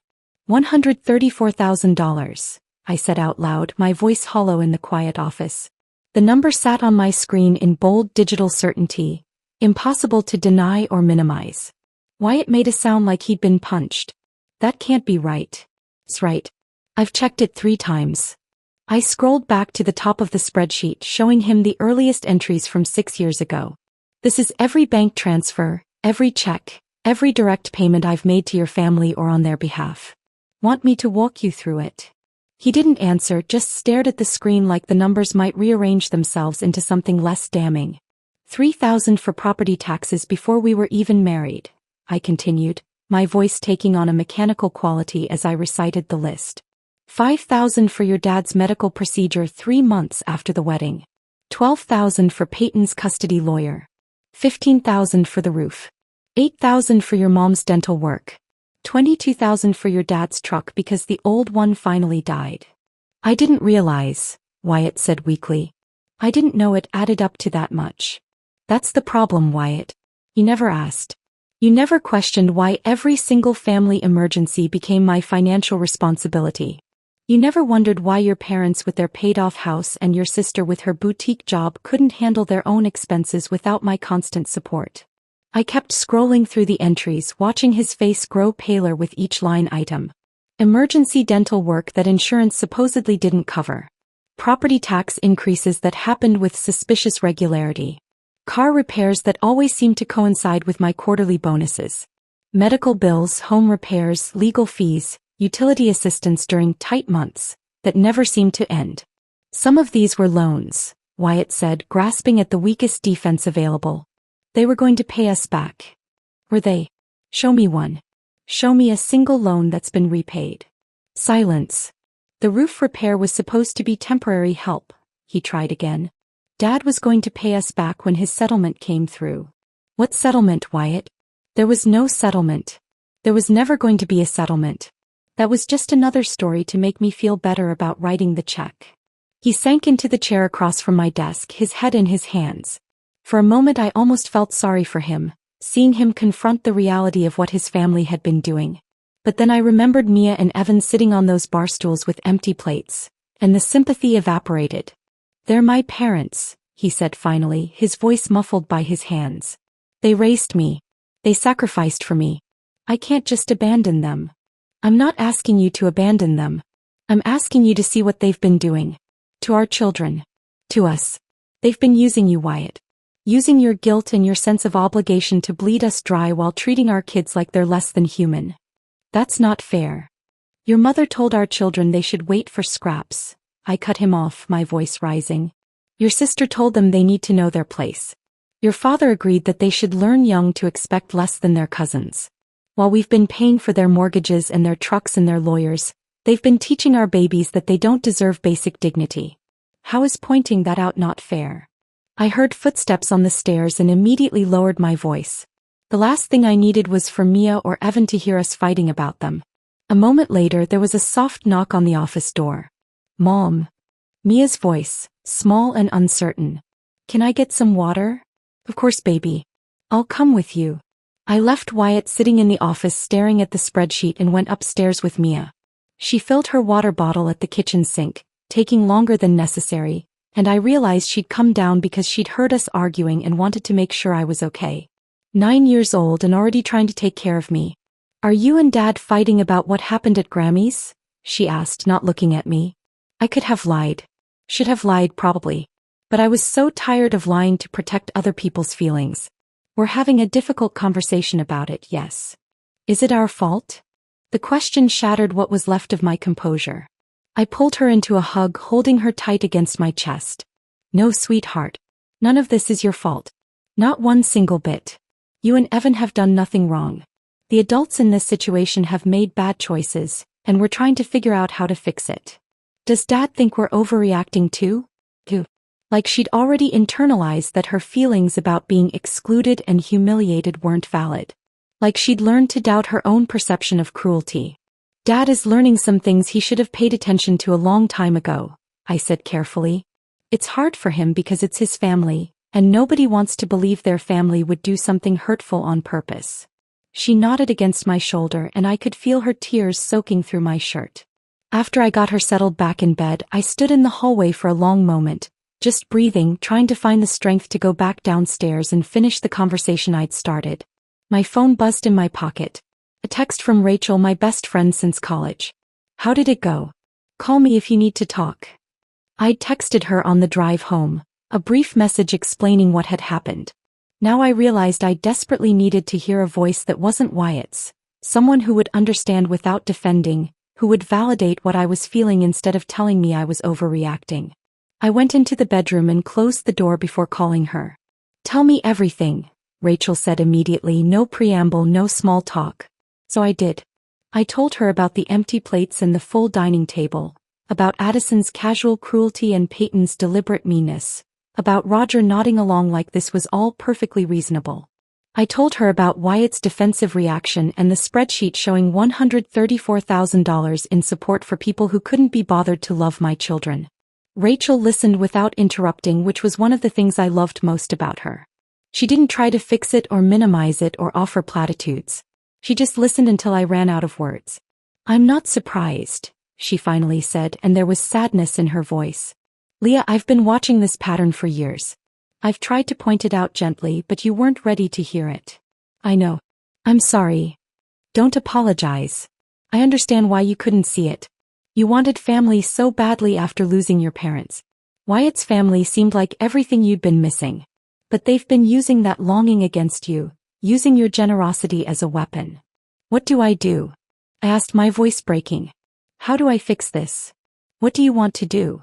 $134,000, I said out loud, my voice hollow in the quiet office. The number sat on my screen in bold digital certainty, impossible to deny or minimize. Wyatt made a sound like he'd been punched. That can't be right. It's right. I've checked it 3 times. I scrolled back to the top of the spreadsheet, showing him the earliest entries from 6 years ago. This is every bank transfer, every check, every direct payment I've made to your family or on their behalf. Want me to walk you through it? He didn't answer, just stared at the screen like the numbers might rearrange themselves into something less damning. 3,000 for property taxes before we were even married, I continued, my voice taking on a mechanical quality as I recited the list. 5,000 for your dad's medical procedure 3 months after the wedding. 12,000 for Peyton's custody lawyer. 15,000 for the roof. 8,000 for your mom's dental work. 22,000 for your dad's truck because the old one finally died. I didn't realize, Wyatt said weakly. I didn't know it added up to that much. That's the problem, Wyatt. You never asked. You never questioned why every single family emergency became my financial responsibility. You never wondered why your parents with their paid-off house and your sister with her boutique job couldn't handle their own expenses without my constant support. I kept scrolling through the entries, watching his face grow paler with each line item. Emergency dental work that insurance supposedly didn't cover. Property tax increases that happened with suspicious regularity. Car repairs that always seemed to coincide with my quarterly bonuses. Medical bills, home repairs, legal fees, utility assistance during tight months that never seemed to end. Some of these were loans, Wyatt said, grasping at the weakest defense available. They were going to pay us back. Were they? Show me one. Show me a single loan that's been repaid. Silence. The roof repair was supposed to be temporary help, he tried again. Dad was going to pay us back when his settlement came through. What settlement, Wyatt? There was no settlement. There was never going to be a settlement. That was just another story to make me feel better about writing the check. He sank into the chair across from my desk, his head in his hands. For a moment I almost felt sorry for him, seeing him confront the reality of what his family had been doing. But then I remembered Mia and Evan sitting on those bar stools with empty plates, and the sympathy evaporated. They're my parents, he said finally, his voice muffled by his hands. They raised me. They sacrificed for me. I can't just abandon them. I'm not asking you to abandon them. I'm asking you to see what they've been doing. To our children. To us. They've been using you, Wyatt. Using your guilt and your sense of obligation to bleed us dry while treating our kids like they're less than human. That's not fair. Your mother told our children they should wait for scraps. I cut him off, my voice rising. Your sister told them they need to know their place. Your father agreed that they should learn young to expect less than their cousins. While we've been paying for their mortgages and their trucks and their lawyers, they've been teaching our babies that they don't deserve basic dignity. How is pointing that out not fair? I heard footsteps on the stairs and immediately lowered my voice. The last thing I needed was for Mia or Evan to hear us fighting about them. A moment later there was a soft knock on the office door. Mom. Mia's voice, small and uncertain. Can I get some water? Of course, baby. I'll come with you. I left Wyatt sitting in the office staring at the spreadsheet and went upstairs with Mia. She filled her water bottle at the kitchen sink, taking longer than necessary, and I realized she'd come down because she'd heard us arguing and wanted to make sure I was okay. 9 years old and already trying to take care of me. Are you and Dad fighting about what happened at Grammy's? She asked, not looking at me. I could have lied. Should have lied, probably. But I was so tired of lying to protect other people's feelings. We're having a difficult conversation about it, yes. Is it our fault? The question shattered what was left of my composure. I pulled her into a hug, holding her tight against my chest. No, sweetheart. None of this is your fault. Not one single bit. You and Evan have done nothing wrong. The adults in this situation have made bad choices, and we're trying to figure out how to fix it. Does Dad think we're overreacting too? Like she'd already internalized that her feelings about being excluded and humiliated weren't valid. Like she'd learned to doubt her own perception of cruelty. Dad is learning some things he should have paid attention to a long time ago, I said carefully. It's hard for him because it's his family, and nobody wants to believe their family would do something hurtful on purpose. She nodded against my shoulder and I could feel her tears soaking through my shirt. After I got her settled back in bed, I stood in the hallway for a long moment, just breathing, trying to find the strength to go back downstairs and finish the conversation I'd started. My phone buzzed in my pocket. A text from Rachel, my best friend since college. How did it go? Call me if you need to talk. I'd texted her on the drive home, a brief message explaining what had happened. Now I realized I desperately needed to hear a voice that wasn't Wyatt's, someone who would understand without defending, who would validate what I was feeling instead of telling me I was overreacting. I went into the bedroom and closed the door before calling her. Tell me everything, Rachel said immediately, no preamble, no small talk. So I did. I told her about the empty plates and the full dining table, about Addison's casual cruelty and Peyton's deliberate meanness, about Roger nodding along like this was all perfectly reasonable. I told her about Wyatt's defensive reaction and the spreadsheet showing $134,000 in support for people who couldn't be bothered to love my children. Rachel listened without interrupting, which was one of the things I loved most about her. She didn't try to fix it or minimize it or offer platitudes. She just listened until I ran out of words. I'm not surprised, she finally said, and there was sadness in her voice. Leah, I've been watching this pattern for years. I've tried to point it out gently, but you weren't ready to hear it. I know. I'm sorry. Don't apologize. I understand why you couldn't see it. You wanted family so badly after losing your parents. Wyatt's family seemed like everything you'd been missing. But they've been using that longing against you, using your generosity as a weapon. What do? I asked, my voice breaking. How do I fix this? What do you want to do?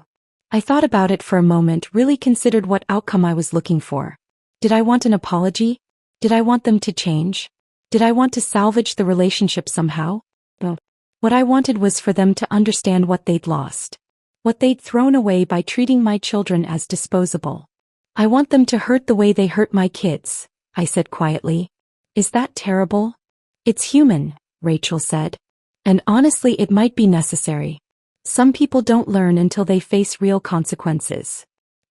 I thought about it for a moment, really considered what outcome I was looking for. Did I want an apology? Did I want them to change? Did I want to salvage the relationship somehow? No. What I wanted was for them to understand what they'd lost. What they'd thrown away by treating my children as disposable. I want them to hurt the way they hurt my kids, I said quietly. Is that terrible? It's human, Rachel said. And honestly, it might be necessary. Some people don't learn until they face real consequences.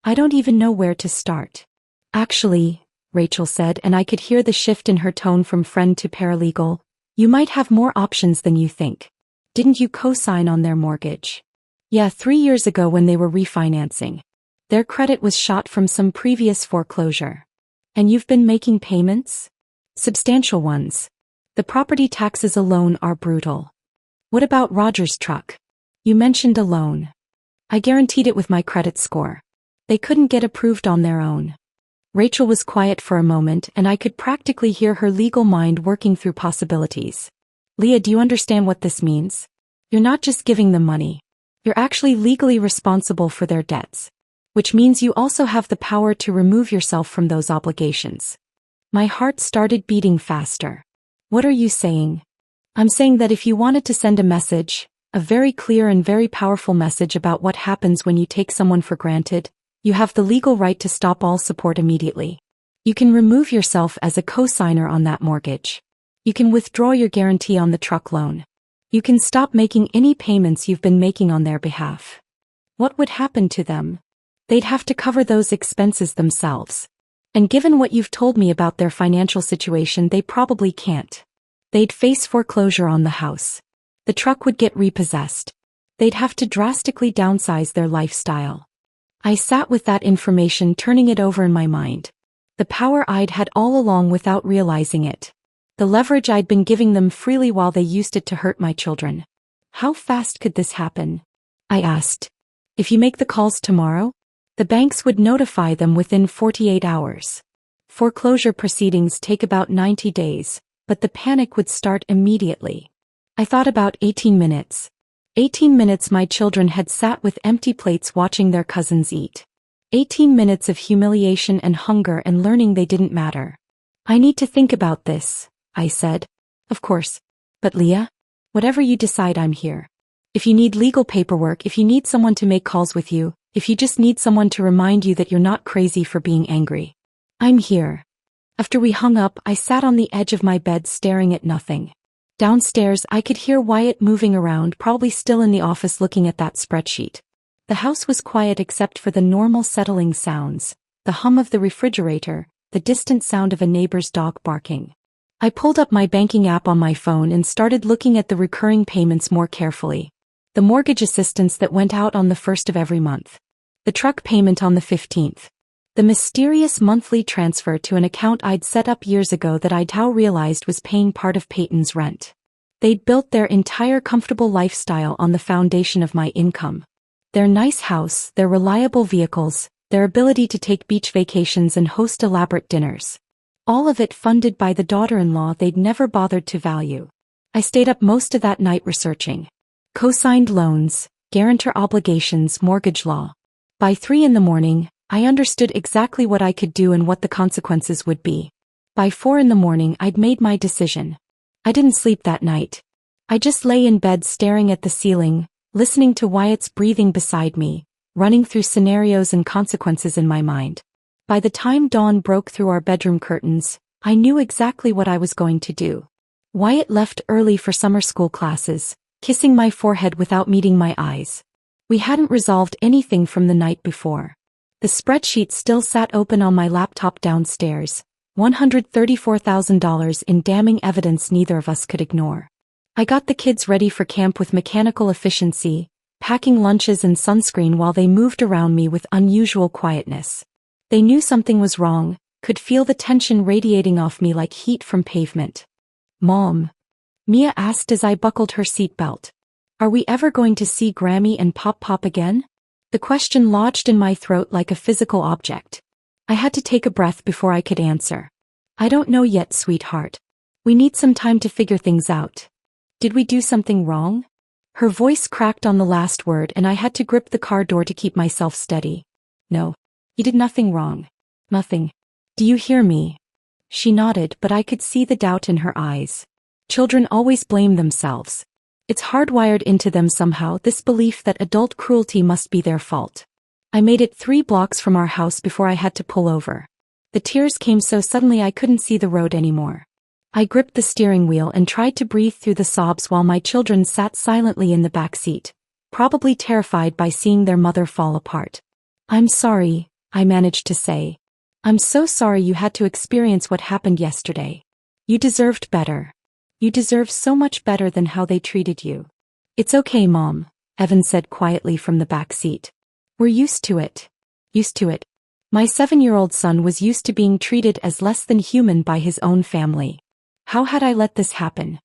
I don't even know where to start. Actually, Rachel said, and I could hear the shift in her tone from friend to paralegal, you might have more options than you think. Didn't you co-sign on their mortgage? Yeah, 3 years ago when they were refinancing. Their credit was shot from some previous foreclosure. And you've been making payments? Substantial ones. The property taxes alone are brutal. What about Roger's truck? You mentioned a loan. I guaranteed it with my credit score. They couldn't get approved on their own. Rachel was quiet for a moment, and I could practically hear her legal mind working through possibilities. Leah, do you understand what this means? You're not just giving them money. You're actually legally responsible for their debts. Which means you also have the power to remove yourself from those obligations. My heart started beating faster. What are you saying? I'm saying that if you wanted to send a message, a very clear and very powerful message about what happens when you take someone for granted, you have the legal right to stop all support immediately. You can remove yourself as a co-signer on that mortgage. You can withdraw your guarantee on the truck loan. You can stop making any payments you've been making on their behalf. What would happen to them? They'd have to cover those expenses themselves. And given what you've told me about their financial situation, they probably can't. They'd face foreclosure on the house. The truck would get repossessed. They'd have to drastically downsize their lifestyle. I sat with that information, turning it over in my mind. The power I'd had all along without realizing it. The leverage I'd been giving them freely while they used it to hurt my children. How fast could this happen? I asked. If you make the calls tomorrow? The banks would notify them within 48 hours. Foreclosure proceedings take about 90 days, but the panic would start immediately. I thought about 18 minutes. 18 minutes my children had sat with empty plates watching their cousins eat. 18 minutes of humiliation and hunger and learning they didn't matter. I need to think about this, I said. Of course. But Leah? Whatever you decide, I'm here. If you need legal paperwork, if you need someone to make calls with you, if you just need someone to remind you that you're not crazy for being angry, I'm here. After we hung up, I sat on the edge of my bed staring at nothing. Downstairs, I could hear Wyatt moving around, probably still in the office looking at that spreadsheet. The house was quiet except for the normal settling sounds, the hum of the refrigerator, the distant sound of a neighbor's dog barking. I pulled up my banking app on my phone and started looking at the recurring payments more carefully. The mortgage assistance that went out on the 1st of every month. The truck payment on the 15th. The mysterious monthly transfer to an account I'd set up years ago that I'd now realized was paying part of Peyton's rent. They'd built their entire comfortable lifestyle on the foundation of my income. Their nice house, their reliable vehicles, their ability to take beach vacations and host elaborate dinners. All of it funded by the daughter-in-law they'd never bothered to value. I stayed up most of that night researching. Co-signed loans, guarantor obligations, mortgage law. By 3 a.m, I understood exactly what I could do and what the consequences would be. By 4 a.m, I'd made my decision. I didn't sleep that night. I just lay in bed staring at the ceiling, listening to Wyatt's breathing beside me, running through scenarios and consequences in my mind. By the time dawn broke through our bedroom curtains, I knew exactly what I was going to do. Wyatt left early for summer school classes, kissing my forehead without meeting my eyes. We hadn't resolved anything from the night before. The spreadsheet still sat open on my laptop downstairs, $134,000 in damning evidence neither of us could ignore. I got the kids ready for camp with mechanical efficiency, packing lunches and sunscreen while they moved around me with unusual quietness. They knew something was wrong, could feel the tension radiating off me like heat from pavement. Mom? Mia asked as I buckled her seatbelt. Are we ever going to see Grammy and Pop again? The question lodged in my throat like a physical object. I had to take a breath before I could answer. I don't know yet, sweetheart. We need some time to figure things out. Did we do something wrong? Her voice cracked on the last word and I had to grip the car door to keep myself steady. No. You did nothing wrong. Nothing. Do you hear me? She nodded, but I could see the doubt in her eyes. Children always blame themselves. It's hardwired into them somehow, this belief that adult cruelty must be their fault. I made it 3 blocks from our house before I had to pull over. The tears came so suddenly I couldn't see the road anymore. I gripped the steering wheel and tried to breathe through the sobs while my children sat silently in the back seat, probably terrified by seeing their mother fall apart. I'm sorry, I managed to say. I'm so sorry you had to experience what happened yesterday. You deserved better. You deserve so much better than how they treated you. It's okay, Mom, Evan said quietly from the back seat. We're used to it. Used to it. My 7-year-old son was used to being treated as less than human by his own family. How had I let this happen?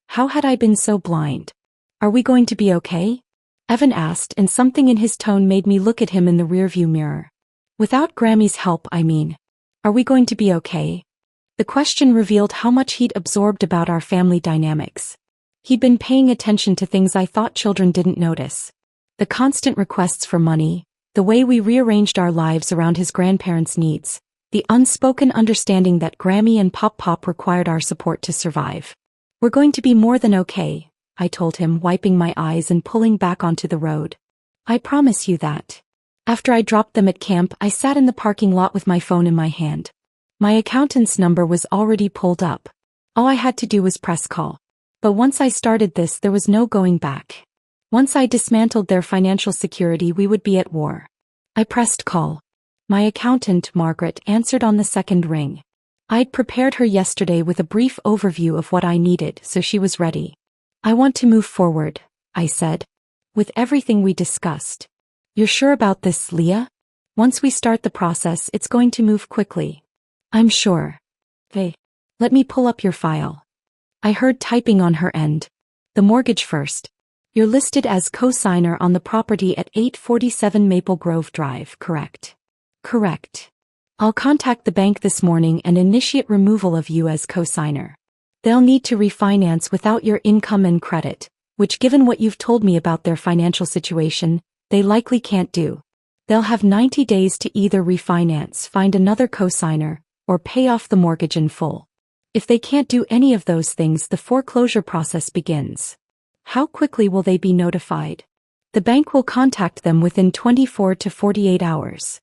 How had I been so blind? Are we going to be okay? Evan asked, and something in his tone made me look at him in the rearview mirror. Without Grammy's help, I mean. Are we going to be okay? The question revealed how much he'd absorbed about our family dynamics. He'd been paying attention to things I thought children didn't notice. The constant requests for money, the way we rearranged our lives around his grandparents' needs, the unspoken understanding that Grammy and Pop required our support to survive. We're going to be more than okay, I told him, wiping my eyes and pulling back onto the road. I promise you that. After I dropped them at camp, I sat in the parking lot with my phone in my hand. My accountant's number was already pulled up. All I had to do was press call. But once I started this, there was no going back. Once I dismantled their financial security, we would be at war. I pressed call. My accountant, Margaret, answered on the second ring. I'd prepared her yesterday with a brief overview of what I needed, so she was ready. I want to move forward, I said. With everything we discussed. You're sure about this, Leah? Once we start the process, it's going to move quickly. I'm sure. Hey, let me pull up your file. I heard typing on her end. The mortgage first. You're listed as co-signer on the property at 847 Maple Grove Drive, correct? Correct. I'll contact the bank this morning and initiate removal of you as co-signer. They'll need to refinance without your income and credit, which, given what you've told me about their financial situation, they likely can't do. They'll have 90 days to either refinance, find another co-signer, or pay off the mortgage in full. If they can't do any of those things, the foreclosure process begins. How quickly will they be notified? The bank will contact them within 24 to 48 hours.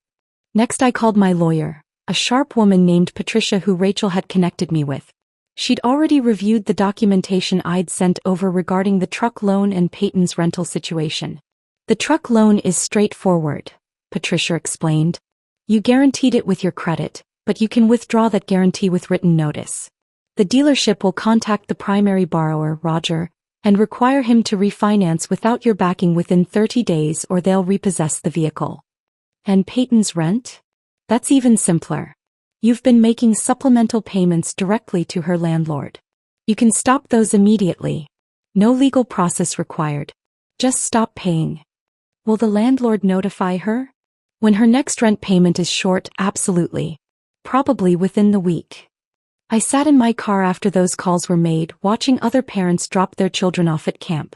Next, I called my lawyer, a sharp woman named Patricia who Rachel had connected me with. She'd already reviewed the documentation I'd sent over regarding the truck loan and Peyton's rental situation. The truck loan is straightforward, Patricia explained. You guaranteed it with your credit, but you can withdraw that guarantee with written notice. The dealership will contact the primary borrower, Roger, and require him to refinance without your backing within 30 days or they'll repossess the vehicle. And Peyton's rent? That's even simpler. You've been making supplemental payments directly to her landlord. You can stop those immediately. No legal process required. Just stop paying. Will the landlord notify her? When her next rent payment is short, absolutely. Probably within the week. I sat in my car after those calls were made, watching other parents drop their children off at camp.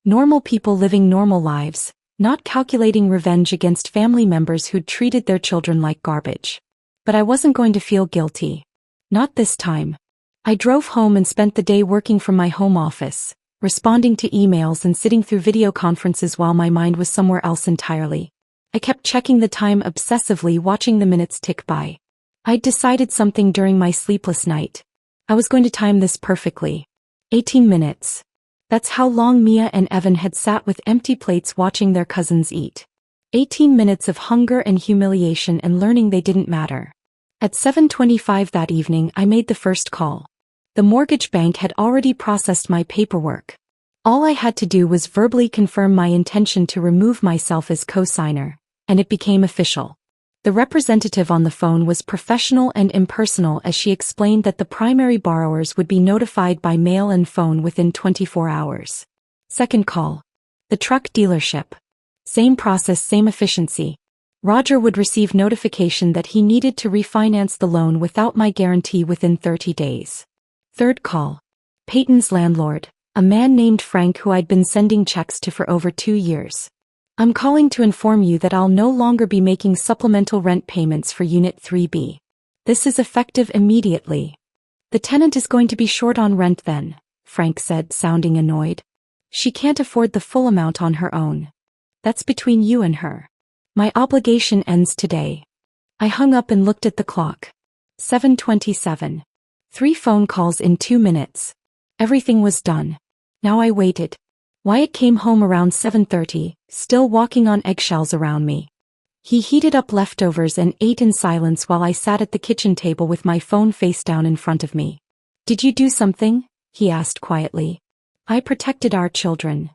Normal people living normal lives, not calculating revenge against family members who'd treated their children like garbage. But I wasn't going to feel guilty. Not this time. I drove home and spent the day working from my home office, responding to emails and sitting through video conferences while my mind was somewhere else entirely. I kept checking the time obsessively, watching the minutes tick by. I'd decided something during my sleepless night. I was going to time this perfectly. 18 minutes. That's how long Mia and Evan had sat with empty plates watching their cousins eat. 18 minutes of hunger and humiliation and learning they didn't matter. At 7:25 that evening, I made the first call. The mortgage bank had already processed my paperwork. All I had to do was verbally confirm my intention to remove myself as co-signer, and it became official. The representative on the phone was professional and impersonal as she explained that the primary borrowers would be notified by mail and phone within 24 hours. Second call. The truck dealership. Same process, same efficiency. Roger would receive notification that he needed to refinance the loan without my guarantee within 30 days. Third call. Peyton's landlord, A man named Frank who I'd been sending checks to for over 2 years. I'm calling to inform you that I'll no longer be making supplemental rent payments for Unit 3B. This is effective immediately. The tenant is going to be short on rent then, Frank said, sounding annoyed. She can't afford the full amount on her own. That's between you and her. My obligation ends today. I hung up and looked at the clock. 7:27. 3 phone calls in 2 minutes. Everything was done. Now I waited. Wyatt came home around 7:30, still walking on eggshells around me. He heated up leftovers and ate in silence while I sat at the kitchen table with my phone face down in front of me. Did you do something? He asked quietly. I protected our children.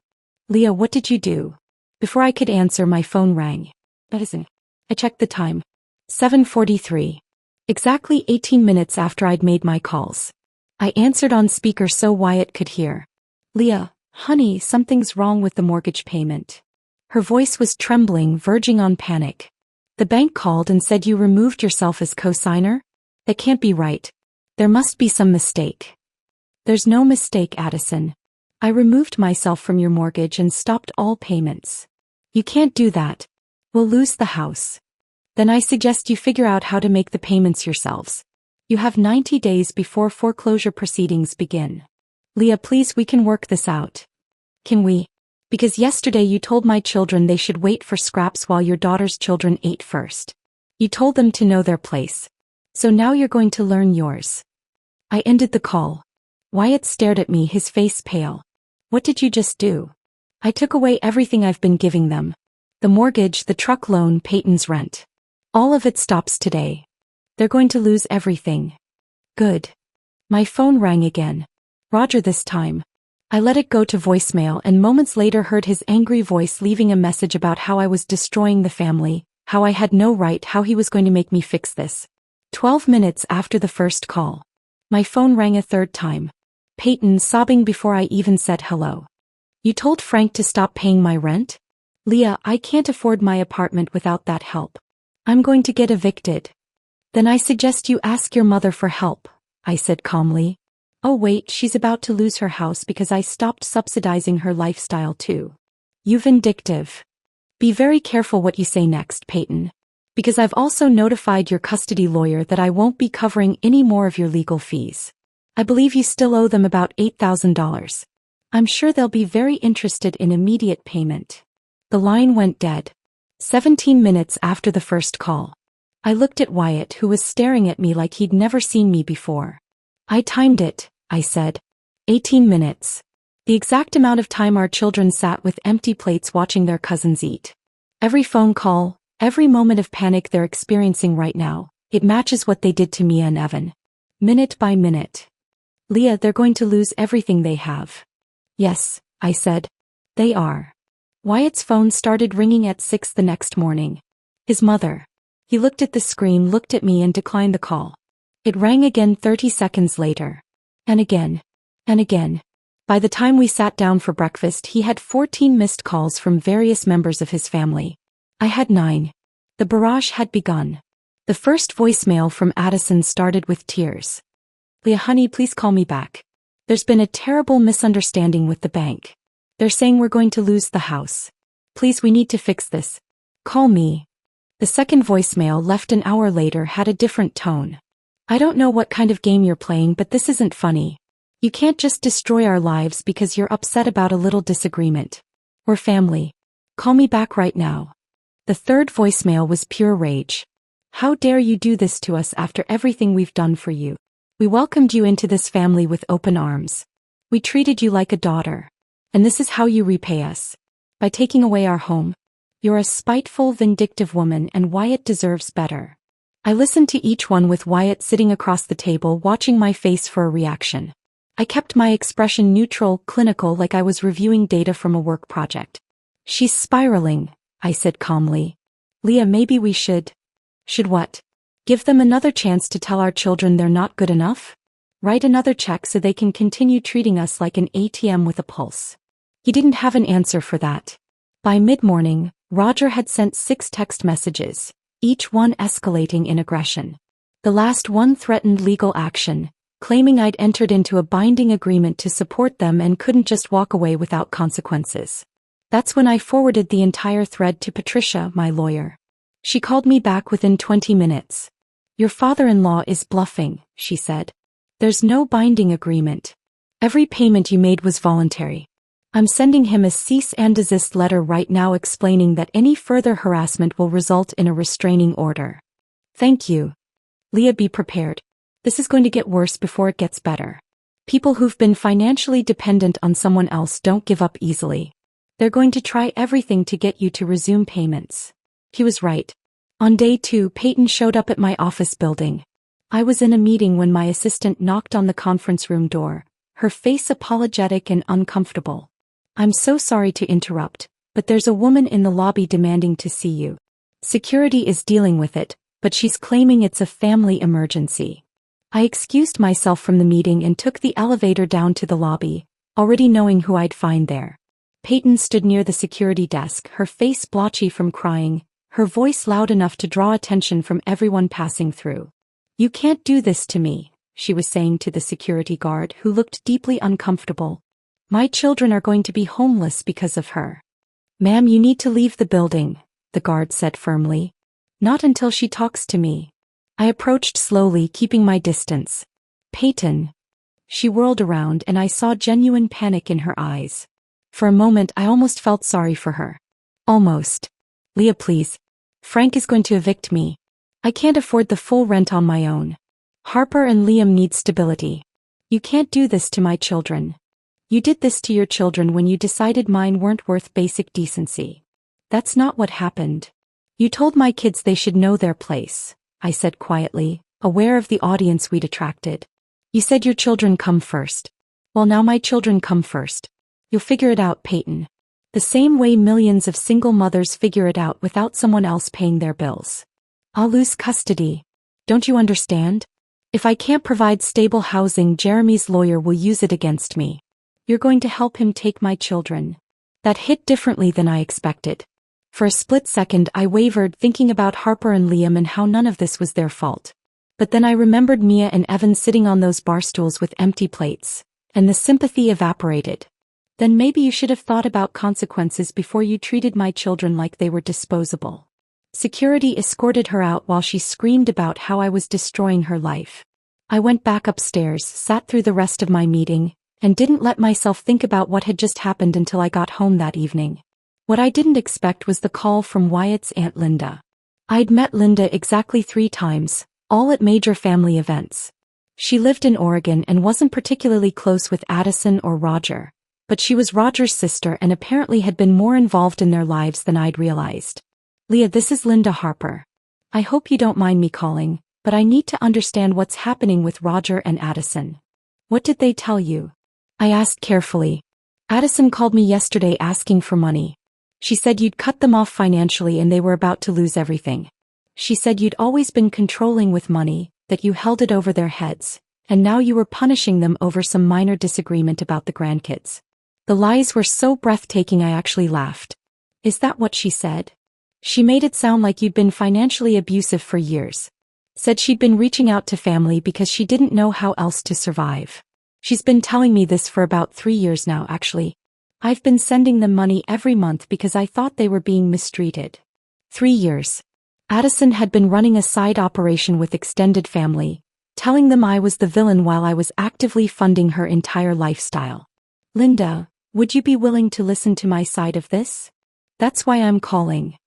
Leah, what did you do? Before I could answer, my phone rang. I checked the time. 7:43. Exactly 18 minutes after I'd made my calls. I answered on speaker so Wyatt could hear. Leah, honey, something's wrong with the mortgage payment. Her voice was trembling, verging on panic. The bank called and said you removed yourself as co-signer? That can't be right. There must be some mistake. There's no mistake, Addison. I removed myself from your mortgage and stopped all payments. You can't do that. We'll lose the house. Then I suggest you figure out how to make the payments yourselves. You have 90 days before foreclosure proceedings begin. Leah, please, we can work this out. Can we? Because yesterday you told my children they should wait for scraps while your daughter's children ate first. You told them to know their place. So now you're going to learn yours. I ended the call. Wyatt stared at me, his face pale. What did you just do? I took away everything I've been giving them. The mortgage, the truck loan, Peyton's rent. All of it stops today. They're going to lose everything. Good. My phone rang again. Roger this time. I let it go to voicemail and moments later heard his angry voice leaving a message about how I was destroying the family, how I had no right, how he was going to make me fix this. 12 minutes after the first call. My phone rang a third time. Peyton, sobbing before I even said hello. You told Frank to stop paying my rent? Leah, I can't afford my apartment without that help. I'm going to get evicted. Then I suggest you ask your mother for help, I said calmly. Oh wait, she's about to lose her house because I stopped subsidizing her lifestyle too. You vindictive. Be very careful what you say next, Peyton. Because I've also notified your custody lawyer that I won't be covering any more of your legal fees. I believe you still owe them about $8,000. I'm sure they'll be very interested in immediate payment. The line went dead. 17 minutes after the first call. I looked at Wyatt, who was staring at me like he'd never seen me before. I timed it, I said. 18 minutes. The exact amount of time our children sat with empty plates watching their cousins eat. Every phone call, every moment of panic they're experiencing right now, it matches what they did to Mia and Evan. Minute by minute. Leah, they're going to lose everything they have. Yes, I said. They are. Wyatt's phone started ringing at 6 the next morning. His mother. He looked at the screen, looked at me and declined the call. It rang again 30 seconds later. And again. And again. By the time we sat down for breakfast, he had 14 missed calls from various members of his family. I had 9. The barrage had begun. The first voicemail from Addison started with tears. Leah, honey, please call me back. There's been a terrible misunderstanding with the bank. They're saying we're going to lose the house. Please, we need to fix this. Call me. The second voicemail, left an hour later, had a different tone. I don't know what kind of game you're playing, but this isn't funny. You can't just destroy our lives because you're upset about a little disagreement. We're family. Call me back right now. The third voicemail was pure rage. How dare you do this to us after everything we've done for you? We welcomed you into this family with open arms. We treated you like a daughter. And this is how you repay us. By taking away our home. You're a spiteful, vindictive woman, and Wyatt deserves better. I listened to each one with Wyatt sitting across the table watching my face for a reaction. I kept my expression neutral, clinical, like I was reviewing data from a work project. She's spiraling, I said calmly. Leah, maybe we should. Should what? Give them another chance to tell our children they're not good enough? Write another check so they can continue treating us like an ATM with a pulse. He didn't have an answer for that. By mid-morning, Roger had sent 6 text messages, each one escalating in aggression. The last one threatened legal action, claiming I'd entered into a binding agreement to support them and couldn't just walk away without consequences. That's when I forwarded the entire thread to Patricia, my lawyer. She called me back within 20 minutes. Your father-in-law is bluffing, she said. There's no binding agreement. Every payment you made was voluntary. I'm sending him a cease and desist letter right now explaining that any further harassment will result in a restraining order. Thank you. Leah, be prepared. This is going to get worse before it gets better. People who've been financially dependent on someone else don't give up easily. They're going to try everything to get you to resume payments. He was right. On day 2, Peyton showed up at my office building. I was in a meeting when my assistant knocked on the conference room door, her face apologetic and uncomfortable. I'm so sorry to interrupt, but there's a woman in the lobby demanding to see you. Security is dealing with it, but she's claiming it's a family emergency. I excused myself from the meeting and took the elevator down to the lobby, already knowing who I'd find there. Peyton stood near the security desk, her face blotchy from crying, her voice loud enough to draw attention from everyone passing through. You can't do this to me, she was saying to the security guard who looked deeply uncomfortable. My children are going to be homeless because of her. Ma'am, you need to leave the building, the guard said firmly. Not until she talks to me. I approached slowly, keeping my distance. Peyton. She whirled around and I saw genuine panic in her eyes. For a moment I almost felt sorry for her. Almost. Leah, please. Frank is going to evict me. I can't afford the full rent on my own. Harper and Liam need stability. You can't do this to my children. You did this to your children when you decided mine weren't worth basic decency. That's not what happened. You told my kids they should know their place, I said quietly, aware of the audience we'd attracted. You said your children come first. Well, now my children come first. You'll figure it out, Peyton. The same way millions of single mothers figure it out without someone else paying their bills. I'll lose custody. Don't you understand? If I can't provide stable housing, Jeremy's lawyer will use it against me. You're going to help him take my children. That hit differently than I expected. For a split second I wavered, thinking about Harper and Liam and how none of this was their fault. But then I remembered Mia and Evan sitting on those bar stools with empty plates, and the sympathy evaporated. Then maybe you should have thought about consequences before you treated my children like they were disposable. Security escorted her out while she screamed about how I was destroying her life. I went back upstairs, sat through the rest of my meeting, and didn't let myself think about what had just happened until I got home that evening. What I didn't expect was the call from Wyatt's Aunt Linda. I'd met Linda exactly 3 times, all at major family events. She lived in Oregon and wasn't particularly close with Addison or Roger, but she was Roger's sister and apparently had been more involved in their lives than I'd realized. Leah, this is Linda Harper. I hope you don't mind me calling, but I need to understand what's happening with Roger and Addison. What did they tell you? I asked carefully. Addison called me yesterday asking for money. She said you'd cut them off financially and they were about to lose everything. She said you'd always been controlling with money, that you held it over their heads, and now you were punishing them over some minor disagreement about the grandkids. The lies were so breathtaking I actually laughed. Is that what she said? She made it sound like you'd been financially abusive for years. Said she'd been reaching out to family because she didn't know how else to survive. She's been telling me this for about 3 years now, actually. I've been sending them money every month because I thought they were being mistreated. 3 years. Addison had been running a side operation with extended family, telling them I was the villain while I was actively funding her entire lifestyle. Linda, would you be willing to listen to my side of this? That's why I'm calling.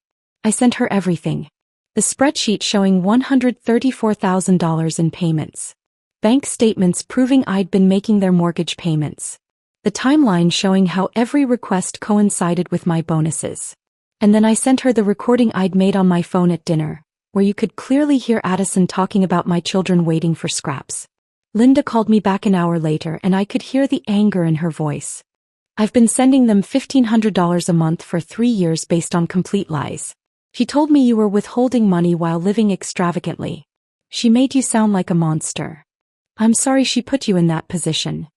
I sent her everything. The spreadsheet showing $134,000 in payments. Bank statements proving I'd been making their mortgage payments. The timeline showing how every request coincided with my bonuses. And then I sent her the recording I'd made on my phone at dinner, where you could clearly hear Addison talking about my children waiting for scraps. Linda called me back an hour later and I could hear the anger in her voice. I've been sending them $1,500 a month for 3 years based on complete lies. She told me you were withholding money while living extravagantly. She made you sound like a monster. I'm sorry she put you in that position.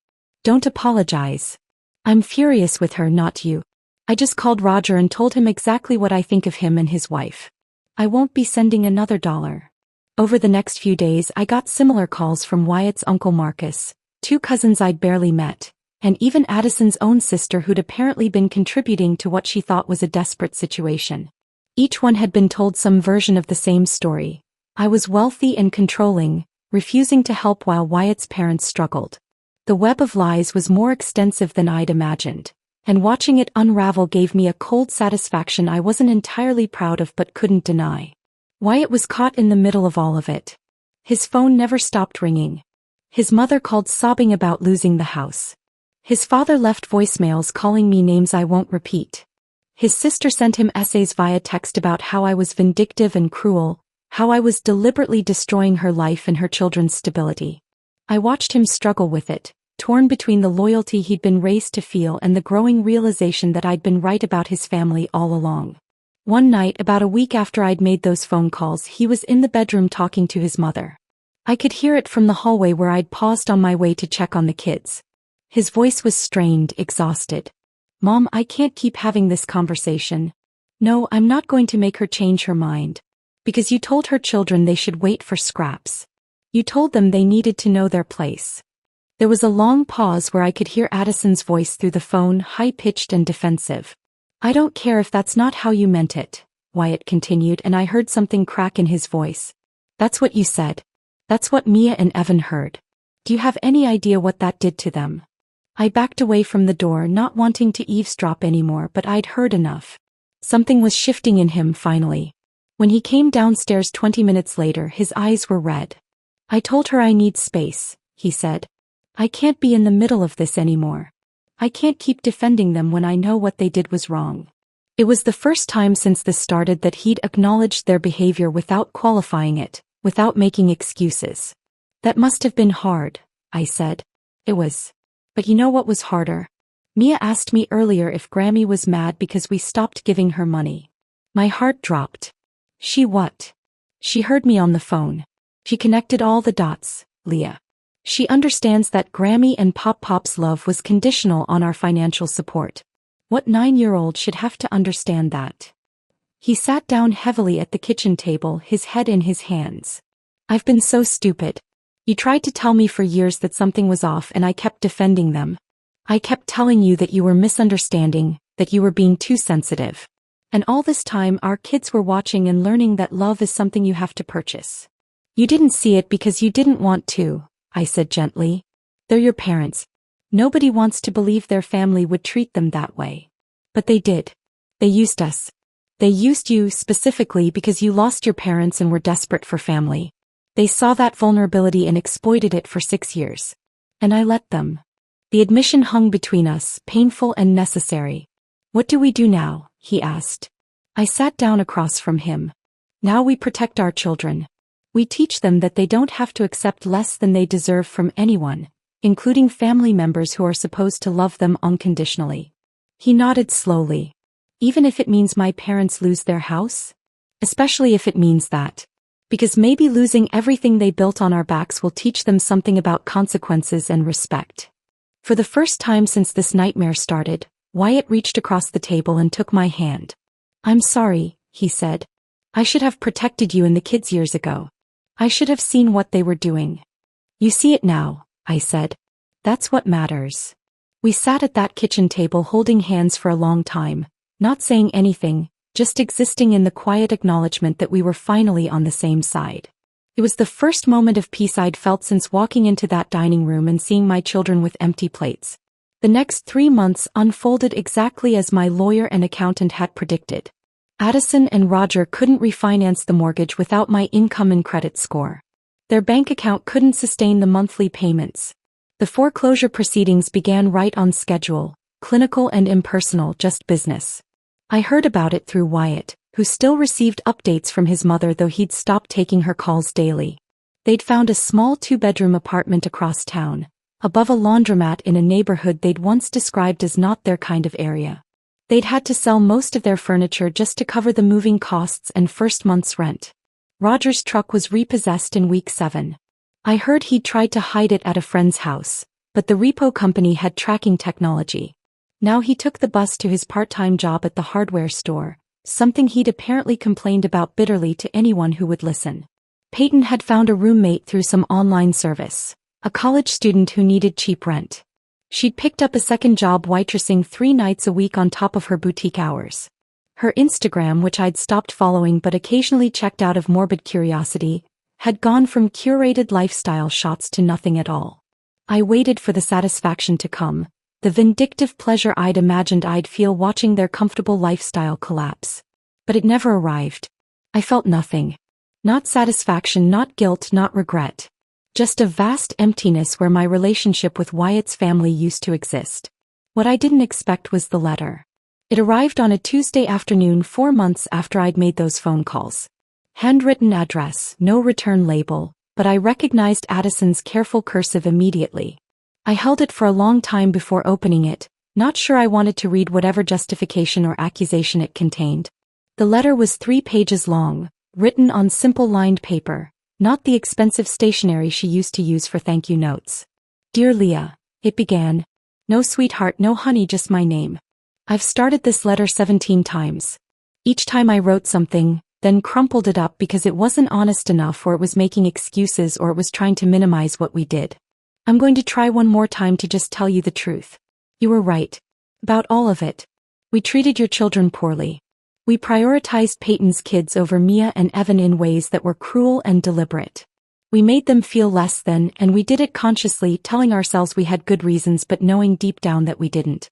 Don't apologize. I'm furious with her, not you. I just called Roger and told him exactly what I think of him and his wife. I won't be sending another dollar. Over the next few days I got similar calls from Wyatt's uncle Marcus, two cousins I'd barely met, and even Addison's own sister who'd apparently been contributing to what she thought was a desperate situation. Each one had been told some version of the same story. I was wealthy and controlling, refusing to help while Wyatt's parents struggled. The web of lies was more extensive than I'd imagined, and watching it unravel gave me a cold satisfaction I wasn't entirely proud of but couldn't deny. Wyatt was caught in the middle of all of it. His phone never stopped ringing. His mother called sobbing about losing the house. His father left voicemails calling me names I won't repeat. His sister sent him essays via text about how I was vindictive and cruel, how I was deliberately destroying her life and her children's stability. I watched him struggle with it, torn between the loyalty he'd been raised to feel and the growing realization that I'd been right about his family all along. One night, about a week after I'd made those phone calls, he was in the bedroom talking to his mother. I could hear it from the hallway where I'd paused on my way to check on the kids. His voice was strained, exhausted. "Mom, I can't keep having this conversation. No, I'm not going to make her change her mind. Because you told her children they should wait for scraps. You told them they needed to know their place." There was a long pause where I could hear Addison's voice through the phone, high-pitched and defensive. "I don't care if that's not how you meant it," Wyatt continued, and I heard something crack in his voice. "That's what you said. That's what Mia and Evan heard. Do you have any idea what that did to them?" I backed away from the door, not wanting to eavesdrop anymore, but I'd heard enough. Something was shifting in him finally. When he came downstairs 20 minutes later, his eyes were red. "I told her I need space," he said. "I can't be in the middle of this anymore. I can't keep defending them when I know what they did was wrong." It was the first time since this started that he'd acknowledged their behavior without qualifying it, without making excuses. "That must have been hard," I said. "It was. But you know what was harder? Mia asked me earlier if Grammy was mad because we stopped giving her money." My heart dropped. "She what?" She heard me on the phone. She connected all the dots, Leah. She understands that Grammy and Pop's love was conditional on our financial support. What 9-year-old should have to understand that? He sat down heavily at the kitchen table, his head in his hands. "I've been so stupid. You tried to tell me for years that something was off and I kept defending them. I kept telling you that you were misunderstanding, that you were being too sensitive. And all this time our kids were watching and learning that love is something you have to purchase. You didn't see it because you didn't want to," I said gently. "They're your parents. Nobody wants to believe their family would treat them that way. But they did. They used us. They used you specifically because you lost your parents and were desperate for family. They saw that vulnerability and exploited it for 6 years. And I let them." The admission hung between us, painful and necessary. "What do we do now?" he asked. I sat down across from him. "Now we protect our children. We teach them that they don't have to accept less than they deserve from anyone, including family members who are supposed to love them unconditionally." He nodded slowly. "Even if it means my parents lose their house? Especially if it means that. Because maybe losing everything they built on our backs will teach them something about consequences and respect." For the first time since this nightmare started, Wyatt reached across the table and took my hand. "I'm sorry," he said. "I should have protected you and the kids years ago. I should have seen what they were doing." "You see it now," I said. "That's what matters." We sat at that kitchen table holding hands for a long time, not saying anything, just existing in the quiet acknowledgement that we were finally on the same side. It was the first moment of peace I'd felt since walking into that dining room and seeing my children with empty plates. The next 3 months unfolded exactly as my lawyer and accountant had predicted. Addison and Roger couldn't refinance the mortgage without my income and credit score. Their bank account couldn't sustain the monthly payments. The foreclosure proceedings began right on schedule, clinical and impersonal, just business. I heard about it through Wyatt, who still received updates from his mother though he'd stopped taking her calls daily. They'd found a small 2-bedroom apartment across town, above a laundromat in a neighborhood they'd once described as not their kind of area. They'd had to sell most of their furniture just to cover the moving costs and first month's rent. Roger's truck was repossessed in week 7. I heard he'd tried to hide it at a friend's house, but the repo company had tracking technology. Now he took the bus to his part-time job at the hardware store, something he'd apparently complained about bitterly to anyone who would listen. Peyton had found a roommate through some online service, a college student who needed cheap rent. She'd picked up a second job waitressing 3 nights a week on top of her boutique hours. Her Instagram, which I'd stopped following but occasionally checked out of morbid curiosity, had gone from curated lifestyle shots to nothing at all. I waited for the satisfaction to come, the vindictive pleasure I'd imagined I'd feel watching their comfortable lifestyle collapse. But it never arrived. I felt nothing. Not satisfaction, not guilt, not regret. Just a vast emptiness where my relationship with Wyatt's family used to exist. What I didn't expect was the letter. It arrived on a Tuesday afternoon 4 months after I'd made those phone calls. Handwritten address, no return label, but I recognized Addison's careful cursive immediately. I held it for a long time before opening it, not sure I wanted to read whatever justification or accusation it contained. The letter was 3 pages long, written on simple lined paper, not the expensive stationery she used to use for thank you notes. Dear Leah, it began. No sweetheart, no honey, just my name. I've started this letter 17 times. Each time I wrote something, then crumpled it up because it wasn't honest enough, or it was making excuses, or it was trying to minimize what we did. I'm going to try one more time to just tell you the truth. You were right. About all of it. We treated your children poorly. We prioritized Peyton's kids over Mia and Evan in ways that were cruel and deliberate. We made them feel less than, and we did it consciously, telling ourselves we had good reasons but knowing deep down that we didn't.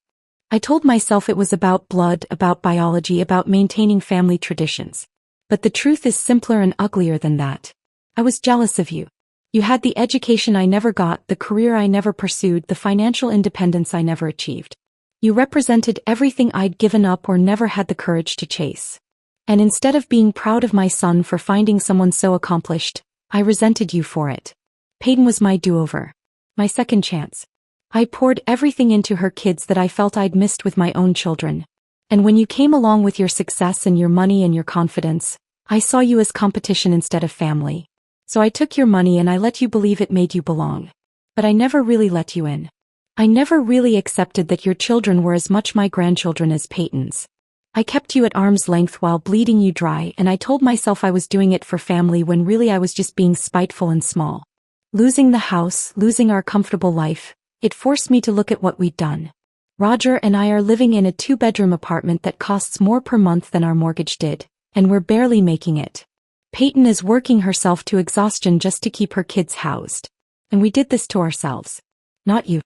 I told myself it was about blood, about biology, about maintaining family traditions. But the truth is simpler and uglier than that. I was jealous of you. You had the education I never got, the career I never pursued, the financial independence I never achieved. You represented everything I'd given up or never had the courage to chase. And instead of being proud of my son for finding someone so accomplished, I resented you for it. Peyton was my do-over. My second chance. I poured everything into her kids that I felt I'd missed with my own children. And when you came along with your success and your money and your confidence, I saw you as competition instead of family. So I took your money and I let you believe it made you belong. But I never really let you in. I never really accepted that your children were as much my grandchildren as Peyton's. I kept you at arm's length while bleeding you dry, and I told myself I was doing it for family when really I was just being spiteful and small. Losing the house, losing our comfortable life, it forced me to look at what we'd done. Roger and I are living in a 2-bedroom apartment that costs more per month than our mortgage did, and we're barely making it. Peyton is working herself to exhaustion just to keep her kids housed. And we did this to ourselves. Not you.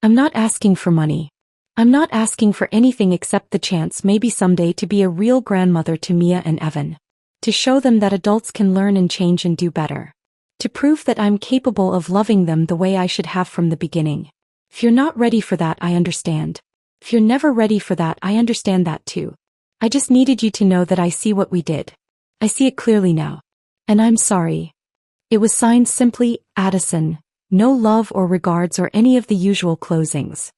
I'm not asking for money. I'm not asking for anything except the chance maybe someday to be a real grandmother to Mia and Evan. To show them that adults can learn and change and do better. To prove that I'm capable of loving them the way I should have from the beginning. If you're not ready for that, I understand. If you're never ready for that, I understand that too. I just needed you to know that I see what we did. I see it clearly now. And I'm sorry. It was signed simply, Addison. No love or regards or any of the usual closings.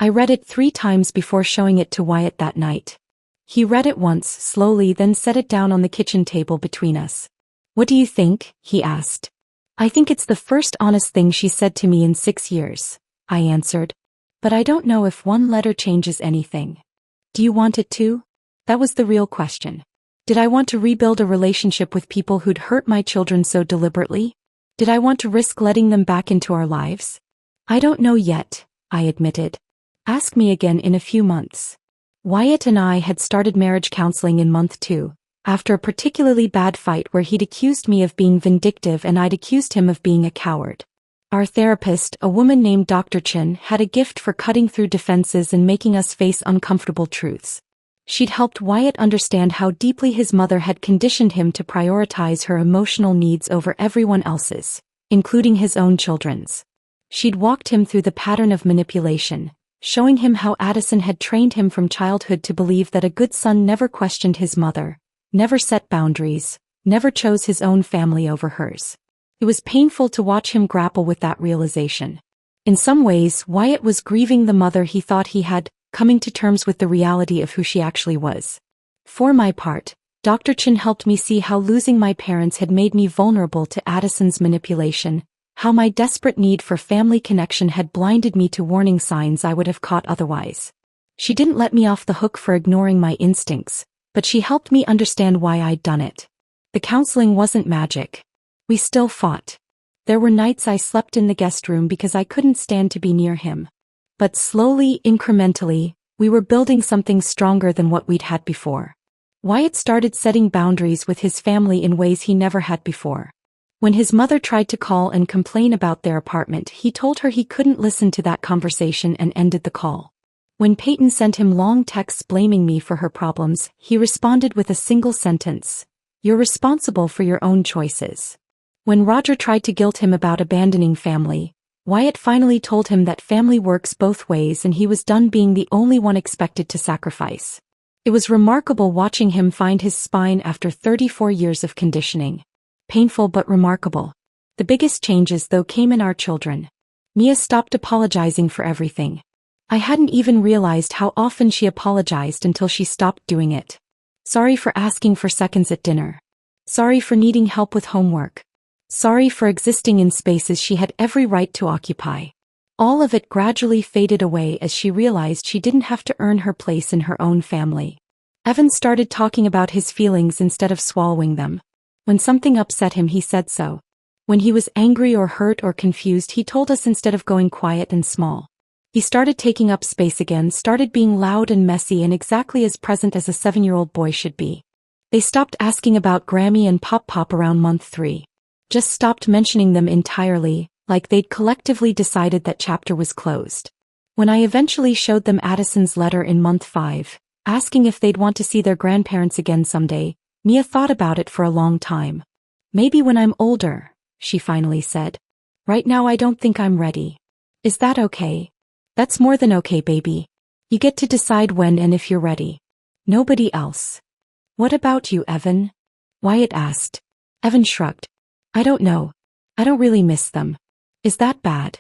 I read it 3 times before showing it to Wyatt that night. He read it once, slowly, then set it down on the kitchen table between us. What do you think? He asked. I think it's the first honest thing she said to me in 6 years. I answered. But I don't know if one letter changes anything. Do you want it to? That was the real question. Did I want to rebuild a relationship with people who'd hurt my children so deliberately? Did I want to risk letting them back into our lives? I don't know yet, I admitted. Ask me again in a few months. Wyatt and I had started marriage counseling in month 2, after a particularly bad fight where he'd accused me of being vindictive and I'd accused him of being a coward. Our therapist, a woman named Dr. Chin, had a gift for cutting through defenses and making us face uncomfortable truths. She'd helped Wyatt understand how deeply his mother had conditioned him to prioritize her emotional needs over everyone else's, including his own children's. She'd walked him through the pattern of manipulation, showing him how Addison had trained him from childhood to believe that a good son never questioned his mother, never set boundaries, never chose his own family over hers. It was painful to watch him grapple with that realization. In some ways, Wyatt was grieving the mother he thought he had, coming to terms with the reality of who she actually was. For my part, Dr. Chin helped me see how losing my parents had made me vulnerable to Addison's manipulation, how my desperate need for family connection had blinded me to warning signs I would have caught otherwise. She didn't let me off the hook for ignoring my instincts, but she helped me understand why I'd done it. The counseling wasn't magic. We still fought. There were nights I slept in the guest room because I couldn't stand to be near him. But slowly, incrementally, we were building something stronger than what we'd had before. Wyatt started setting boundaries with his family in ways he never had before. When his mother tried to call and complain about their apartment, he told her he couldn't listen to that conversation and ended the call. When Peyton sent him long texts blaming me for her problems, he responded with a single sentence: "You're responsible for your own choices." When Roger tried to guilt him about abandoning family, Wyatt finally told him that family works both ways and he was done being the only one expected to sacrifice. It was remarkable watching him find his spine after 34 years of conditioning. Painful but remarkable. The biggest changes, though, came in our children. Mia stopped apologizing for everything. I hadn't even realized how often she apologized until she stopped doing it. Sorry for asking for seconds at dinner. Sorry for needing help with homework. Sorry for existing in spaces she had every right to occupy. All of it gradually faded away as she realized she didn't have to earn her place in her own family. Evan started talking about his feelings instead of swallowing them. When something upset him, he said so. When he was angry or hurt or confused, he told us instead of going quiet and small. He started taking up space again, started being loud and messy and exactly as present as a 7-year-old boy should be. They stopped asking about Grammy and Pop Pop around month 3. Just stopped mentioning them entirely, like they'd collectively decided that chapter was closed. When I eventually showed them Addison's letter in month 5, asking if they'd want to see their grandparents again someday, Mia thought about it for a long time. "Maybe when I'm older," she finally said. "Right now I don't think I'm ready." "Is that okay?" "That's more than okay, baby. You get to decide when and if you're ready. Nobody else." "What about you, Evan?" Wyatt asked. Evan shrugged. "I don't know. I don't really miss them." "Is that bad?"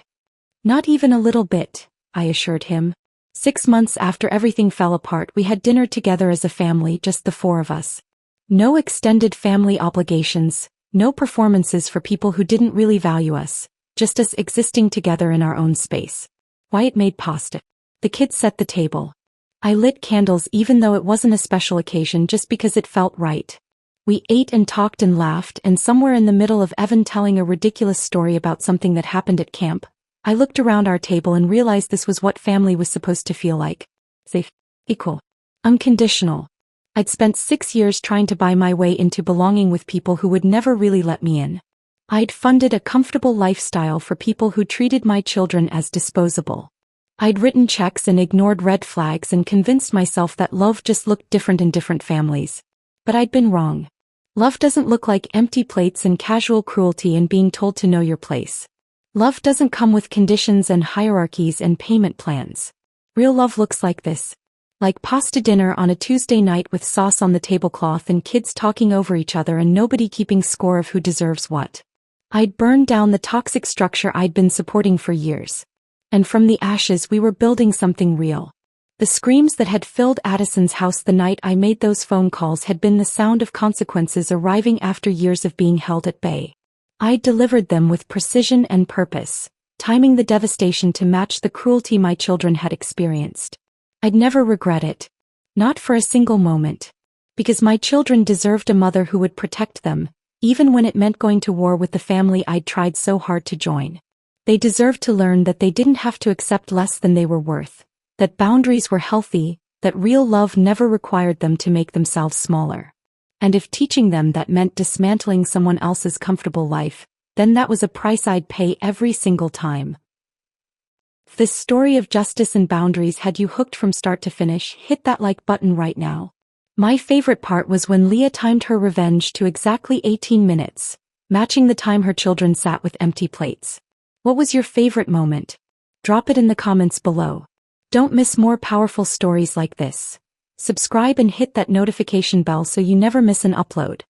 "Not even a little bit," I assured him. 6 months after everything fell apart, we had dinner together as a family, just the 4 of us. No extended family obligations, no performances for people who didn't really value us, just us existing together in our own space. Wyatt made pasta. The kids set the table. I lit candles even though it wasn't a special occasion, just because it felt right. We ate and talked and laughed, and somewhere in the middle of Evan telling a ridiculous story about something that happened at camp, I looked around our table and realized this was what family was supposed to feel like. Safe, equal, unconditional. I'd spent 6 years trying to buy my way into belonging with people who would never really let me in. I'd funded a comfortable lifestyle for people who treated my children as disposable. I'd written checks and ignored red flags and convinced myself that love just looked different in different families. But I'd been wrong. Love doesn't look like empty plates and casual cruelty and being told to know your place. Love doesn't come with conditions and hierarchies and payment plans. Real love looks like this. Like pasta dinner on a Tuesday night with sauce on the tablecloth and kids talking over each other and nobody keeping score of who deserves what. I'd burned down the toxic structure I'd been supporting for years. And from the ashes we were building something real. The screams that had filled Addison's house the night I made those phone calls had been the sound of consequences arriving after years of being held at bay. I'd delivered them with precision and purpose, timing the devastation to match the cruelty my children had experienced. I'd never regret it. Not for a single moment. Because my children deserved a mother who would protect them, even when it meant going to war with the family I'd tried so hard to join. They deserved to learn that they didn't have to accept less than they were worth, that boundaries were healthy, that real love never required them to make themselves smaller. And if teaching them that meant dismantling someone else's comfortable life, then that was a price I'd pay every single time. If this story of justice and boundaries had you hooked from start to finish, hit that like button right now. My favorite part was when Leah timed her revenge to exactly 18 minutes, matching the time her children sat with empty plates. What was your favorite moment? Drop it in the comments below. Don't miss more powerful stories like this. Subscribe and hit that notification bell so you never miss an upload.